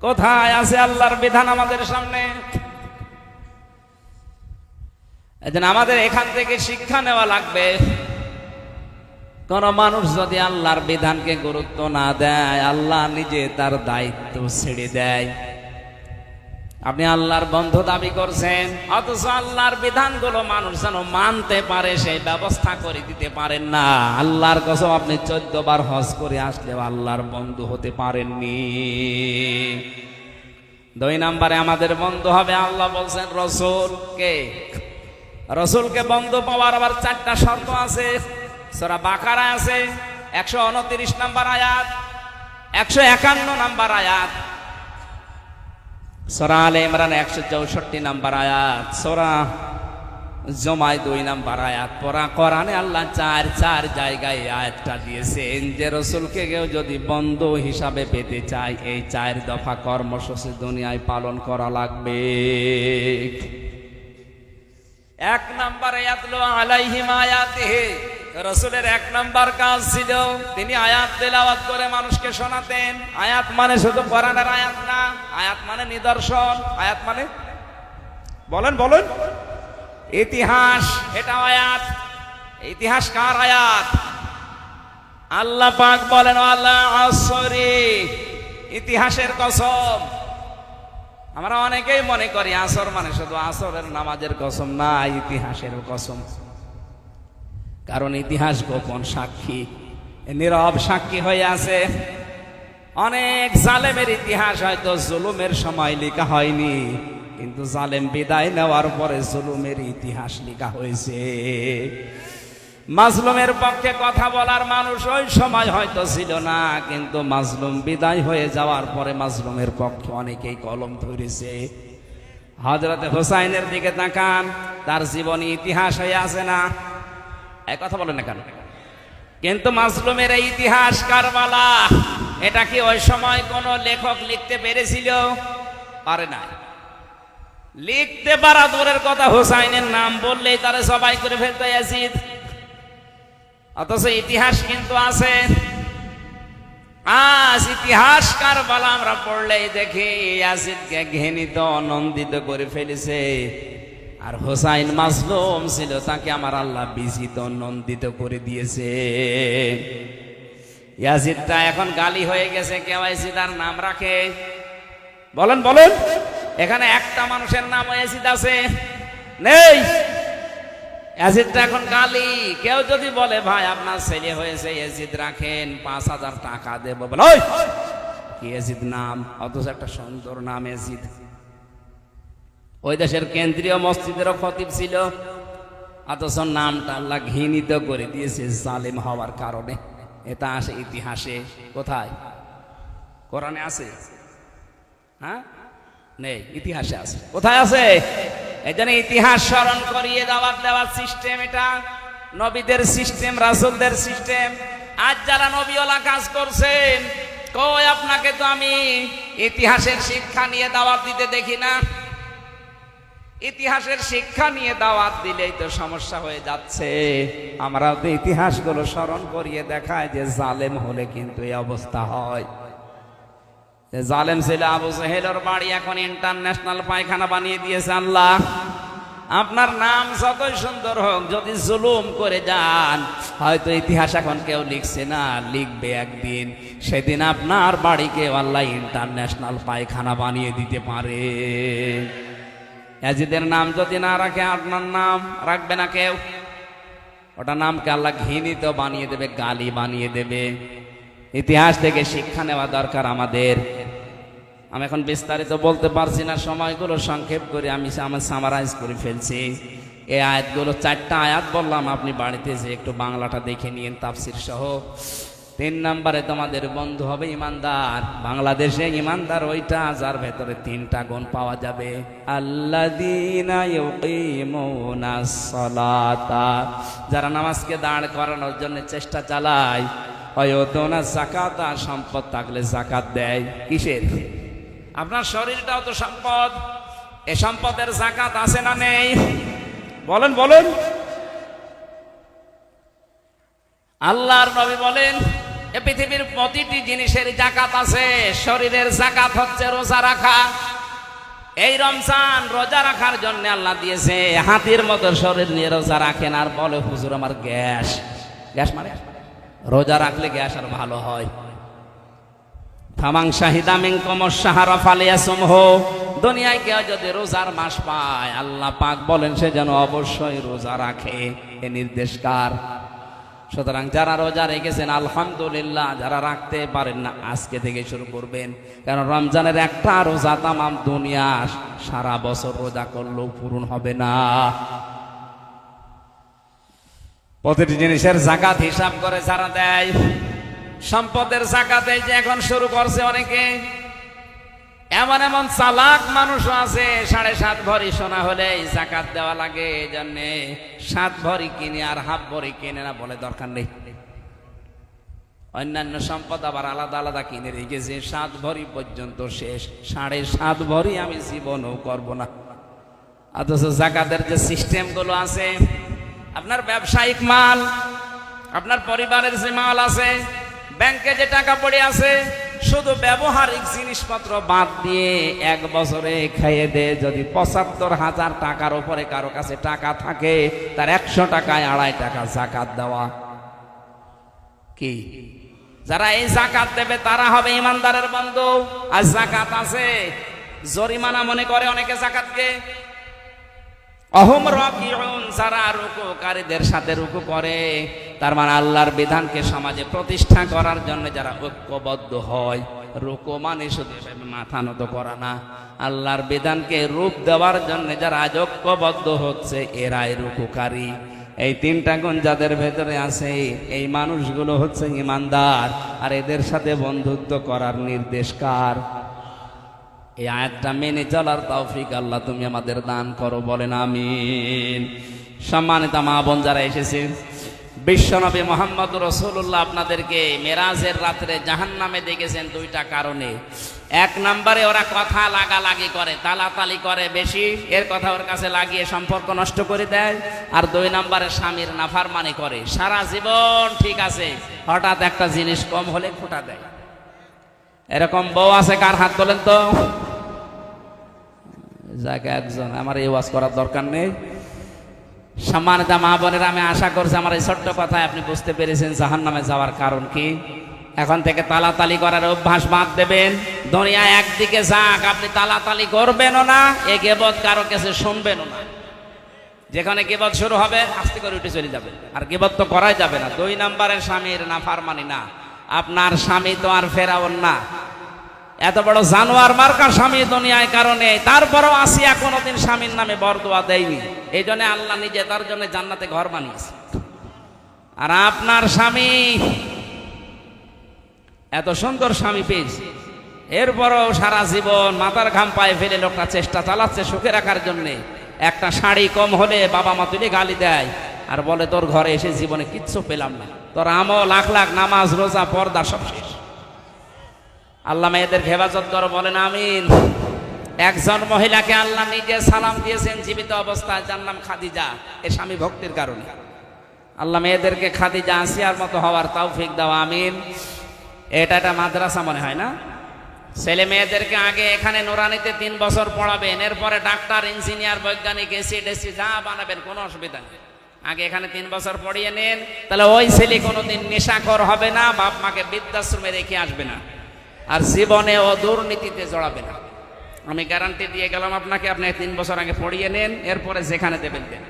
কোথায় আছে আল্লাহর বিধান আমাদের সামনে? এজন্য আমাদের এখান থেকে শিক্ষা নেওয়া লাগবে। কোন মানুষ যদি আল্লাহর বিধানকে গুরুত্ব না দেয়, আল্লাহ নিজে তার দায়িত্ব ছেড়ে দেয়। আপনি আল্লাহর বন্ধু দাবি করছেন, অথচ আল্লাহর বিধানগুলো মানুষ যেন মানতে পারে সেই ব্যবস্থা করে দিতে পারেন না। আল্লাহর কসম, আপনি 14 বার হজ করে আসলেও আল্লাহর বন্ধু হতে পারেননি। 2 নম্বরে আমাদের বন্ধু হবে, আল্লাহ বলছেন রসুলকে। রসুলকে বন্ধু পাওয়ার আবার 4টা শর্ত আছে। সূরা বাকারা আছে 129 নম্বর আয়াত, 151 নম্বর আয়াত, সূরা আলে ইমরান 164 নম্বর আয়াত, সূরা জুমায় 2 নম্বর আয়াত। কোরআনে আল্লাহ 4 জায়গায় আয়াতটা দিয়েছেন যে রসুলকে কেউ যদি বন্ধু হিসাবে পেতে চায়, এই 4 দফা কর্মসূচি দুনিয়ায় পালন করা লাগবে। 1 নম্বরে ইয়াতলু আলাইহিম আয়াতিহি। রসুলের 1 নম্বর কাজ ছিল তিনি আয়াত তেলাওয়াত করে মানুষকে শোনাতেন। আয়াত মানে শুধু কোরআনের আয়াত না, আয়াত মানে নিদর্শন। আয়াত মানে বলেন বলেন ইতিহাস, এটা আয়াত। ইতিহাস কার আয়াত? আল্লাহ পাক বলেন আল্লাহ আসরি, ইতিহাসের কসম। আমরা অনেকেই মনে করি আসর মানে শুধু আসরের নামাজের কসম না, ইতিহাসের কসম। কারণ ইতিহাস গোপন সাক্ষী, নীরব সাক্ষী হয়ে আছে। অনেক জালেমের ইতিহাস হয়তো জুলুমের সময় লেখা হয়নি, কিন্তু জালেম বিদায় নেওয়ার পরে জুলুমের ইতিহাস লেখা হয়েছে। মাজলুমের পক্ষে কথা বলার মানুষ ওই সময় হয়তো ছিল না, কিন্তু মাজলুম বিদায় হয়ে যাওয়ার পরে মাজলুমের পক্ষে অনেকেই কলম ধরেছে। হযরতে হুসাইনের দিকে তাকান, তার জীবনী ইতিহাস হয়ে আছে না? এক কথা বলেন না কেন? কিন্তু মাজলুমের এই ইতিহাস কারবালা, এটা কি ওই সময় কোন লেখক লিখতে পেরেছিল? পারে না। লিখতে পারা দূরের কথা, হুসাইনের নাম বললেই তারা সবাই করে ফেলতো ইয়াজিদ। অথচ ইতিহাস কিন্তু আছে। আজ ইতিহাস কারবালা আমরা পড়লেই দেখি ইয়াজিদকে ঘৃণিত নন্দিত করে ফেলেছে। আর হুসাইন মাজলুম ছিল, তাকে আমার আল্লাহ বিজিত নন্দিত করে দিয়েছে। ইয়াজিদটা এখন গালি হয়ে গেছে, কেউ ইয়াজিদার নাম রাখে? বলেন বলেন, এখানে একটা মানুষের নাম ইয়াজিদ আছে? নেই। ইয়াজিদটা এখন গালি। কেউ যদি বলে ভাই আপনার ছেলে হয়েছে ইয়াজিদ রাখেন, 5000 টাকা দেব, বলে ওই কি ইয়াজিদ নাম, অথচ একটা সুন্দর নাম ইয়াজিদ। ওই দেশের কেন্দ্রীয় মসজিদেরও খতিব ছিল, অথচ নামটা আল্লাহ ঘৃণিত করে দিয়েছে জালেম হওয়ার কারণে। এটা আসে ইতিহাসে, কোথায়? কোরআনে আছে? হ্যাঁ, নেই, ইতিহাসে আছে। কোথায় আছে? এই জন্য ইতিহাস স্মরণ করিয়ে দাওয়াত দেওয়ার সিস্টেম এটা, নবীদের সিস্টেম, রাসূলদের সিস্টেম। আজ যারা নবীওয়ালা কাজ করছেন, কই আপনাকে তো আমি ইতিহাসের শিক্ষা নিয়ে দাওয়াত দিতে দেখি না। ইতিহাসের শিক্ষা নিয়ে দাওয়াত দিলেই তো সমস্যা হয়ে যাচ্ছে। আমরাও তো ইতিহাসগুলো স্মরণ করিয়ে দেখায় যে জালেম হলে কিন্তু এই অবস্থা হয়। জালেম ছিল আবু জেহেলের বাড়ি, এখন ইন্টারন্যাশনাল পায়খানা বানিয়ে দিয়েছে আল্লাহ। আপনার নাম যতই সুন্দর হোক, যদি জুলুম করে যান, হয়তো ইতিহাস এখন কেউ লিখছে না, লিখবে একদিন। সেদিন আপনার বাড়িকে আল্লাহ ইন্টারন্যাশনাল পায়খানা বানিয়ে দিতে পারে। ইয়াজিদের নাম যদি না রাখে, আপনার নাম রাখবে না কেউ। ওটা নামকে আল্লাহ ঘৃণিত বানিয়ে দেবে, গালি বানিয়ে দেবে। ইতিহাস থেকে শিক্ষা নেওয়া দরকার আমাদের। আমি এখন বিস্তারিত বলতে পারছি না, সময়গুলো সংক্ষেপ করে আমি আমার সামারাইজ করে ফেলছি। এই আয়াতগুলো 4টা আয়াত বললাম, আপনি বাড়িতে যে একটু বাংলাটা দেখে নিন তাফসির সহ। 3 নম্বরে তোমাদের বন্ধু হবে ইমানদার। বাংলাদেশে ইমানদার ওইটা যার ভেতরে 3টা গুণ পাওয়া যাবে। আল্লাযীনা ইউকিমুনাস সালাতা, যারা নামাজকে দাঁড় করানোর জন্য চেষ্টা চালায়। ওয়ায়ুতুনা যাকাতা, সম্পদ থাকলে যাকাত দেয়। কিসের? আপনার শরীরটাও তো সম্পদ। এই সম্পদের যাকাত আছে না নেই? বলেন বলেন। আল্লাহর নবী বলেন, এ পৃথিবীর প্রতিটি জিনিসের যাকাত আছে। শরীরের যাকাত হচ্ছে রোজা রাখা। এই রমজান রোজা রাখার জন্য আল্লাহ দিয়েছে। হাতির মতো শরীর নিয়ে রোজা রাখেন আর বলে হুজুর আমার গ্যাস। গ্যাস মানে রোজা রাখলে গ্যাস আর ভালো হয়। ফামান শাহিদা মিনকুমুশ শাহরা ফালিয়াসুমহু, দুনিয়ায় কেউ যদি রোজার মাস পায়, আল্লাহ পাক বলেন সে যেন অবশ্যই রোজা রাখে। এ নির্দেশকার। সুতরাং যারা রোজা রেখেছেন আলহামদুলিল্লাহ, যারা রাখতে পারেন না আজকে থেকে শুরু করবেন। কারণ রমজানের একটা রোজা তামাম দুনিয়া সারা বছর রোজা করলেও পূরণ হবে না। প্রতিটি জিনিসের যাকাত হিসাব করে যারা দেয়, সম্পদের যাকাত এই যে এখন শুরু করছে অনেকে। এমন এমন চালাক মানুষও আছে, 7.5 ভরি সোনা হলে যাকাত দেওয়া লাগে। এই জন্যে 7 ভরি কিনে আর হাফ ভরি কিনে না, বলে দরকার নেই। অন্যান্য সম্পদ আবার আলাদা আলাদা কিনে রেখেছে, 7 ভরি পর্যন্ত শেষ, 7.5 ভরি আমি জীবনও করব না। অথচ যাকাতের যে সিস্টেম গুলো আছে, আপনার ব্যবসায়িক মাল, আপনার পরিবারের যে মাল আছে, ব্যাংকে যে টাকা পড়ে আছে, শুধু ব্যবহারিক জিনিসপত্র বাদ দিয়ে 1 বছরে খাইয়ে দে যদি 75,000 টাকার উপরে কারো কাছে টাকা থাকে, তার 100 টাকায় 2.5 টাকা যাকাত দেওয়া। কি? যারা এই যাকাত দেবে তারা হবে ইমানদারের বন্ধু। আর যাকাত আছে জরিমানা মনে করে অনেকে যাকাতকে। অহম রাকিউন, যারা রুকুকারীদের সাথে রুকু করে, তার মানে আল্লাহর বিধানকে সমাজে প্রতিষ্ঠা করার জন্য যারা ঐক্যবদ্ধ হয়। রুকু মানে শুধু মাথা নত করা না, আল্লাহর বিধানকে রূপ দেওয়ার জন্য যারা আজ ঐক্যবদ্ধ হচ্ছে, এরাই রুকুকারী। এই 3টা গুণ যাদের ভেতরে আছে, এই মানুষগুলো হচ্ছে ইমানদার। আর এদের সাথে বন্ধুত্ব করার নির্দেশকার। এই আয়াতটা মেনে চলার তৌফিক আল্লাহ তুমি আমাদের দান করো, বলেন আমিন। সম্মানিত মা বোন যারা এসেছেন, বিশ্বনবী মুহাম্মদ রাসূলুল্লাহ আপনাদেরকে মেরাজের রাত্রে জাহান্নামে দেখেছেন 2টা কারণে। 1 নম্বরে ওরা কথা লাগালাগি করে, তালাতালি করে বেশি, এর কথা ওর কাছে লাগিয়ে সম্পর্ক নষ্ট করে দেয়। আর 2 নম্বরে স্বামীর নাফরমানি করে। সারা জীবন ঠিক আছে, হঠাৎ একটা জিনিস কম হলে খোঁটা দেয়। এরকম বউ আছে কার হাত তোলেন তো? যাকে একজন, আমার এই ওয়াজ করার দরকার নেই। সম্মানিত মা বোনেরা, আমি আশা করছি আমার এই ছোট্ট কথায় আপনি বুঝতে পেরেছেন জাহান্নামে যাওয়ার কারণ কি। এখন থেকে তালাতালি করার অভ্যাস বাদ দেবেন। দুনিয়া একদিকে যাক, আপনি তালাতালি করবেনও না, এ গীবত কারো কাছে শুনবেনও না। যেখানে গীবত শুরু হবে আস্তে করে উঠে চলে যাবে। আর গীবত তো করাই যাবে না। 2 নম্বরের স্বামীর নাফরমানি না। আপনার স্বামী তো আর ফেরাউন না। এত বড় জানোয়ার মার্কা স্বামী দুনিয়ায় কারণে, তারপরেও আসিয়া কোনোদিন স্বামীর নামে বরদোয়া দেয়নি। এই জন্য আল্লাহ নিজে তার জন্য জান্নাতে ঘর বানিয়েছে। আর আপনার স্বামী এত সুন্দর স্বামী পেয়েছে, এরপরও সারা জীবন মাথার ঘাম পায়ে ফেলে লোকটা চেষ্টা চালাচ্ছে সুখে রাখার জন্য। একটা শাড়ি কম হলে বাবা মা তুলে গালি দেয় আর বলে তোর ঘরে এসে জীবনে কিচ্ছু পেলাম না, তোর আমল আখলাক নামাজ রোজা পর্দা সব শেষ। আল্লাহ মেয়েদের হেফাজত করো, বলেন আমিন। একজন মহিলাকে আল্লাহ নিজে সালাম দিয়েছেন জীবিত অবস্থায়, যার নাম খাদিজা। এ স্বামী ভক্তির কারণে আল্লাহ মেয়েদেরকে খাদিজা আসিয়ার মতো হওয়ার তৌফিক দাও, আমিন। এটা একটা মাদ্রাসা মনে হয় না? ছেলে মেয়েদেরকে আগে এখানে নুরানিতে 3 বছর পড়াবেন, এরপরে ডাক্তার ইঞ্জিনিয়ার বৈজ্ঞানিক এসি ডেসি যা বানাবেন, কোনো অসুবিধা নেই। আগে এখানে 3 বছর পড়িয়ে নেন, তাহলে ওই ছেলে কোনোদিন নেশাখোর হবে না, বাপ মাকে বৃদ্ধাশ্রমে রেখে আসবে না, আর জীবনে ও দুর্নীতিতে জড়াবে না। আমি গ্যারান্টি দিয়ে গেলাম আপনাকে। আপনি 3 বছর আগে পড়িয়ে নেন, এরপরে যেখানে দেবেন দেন।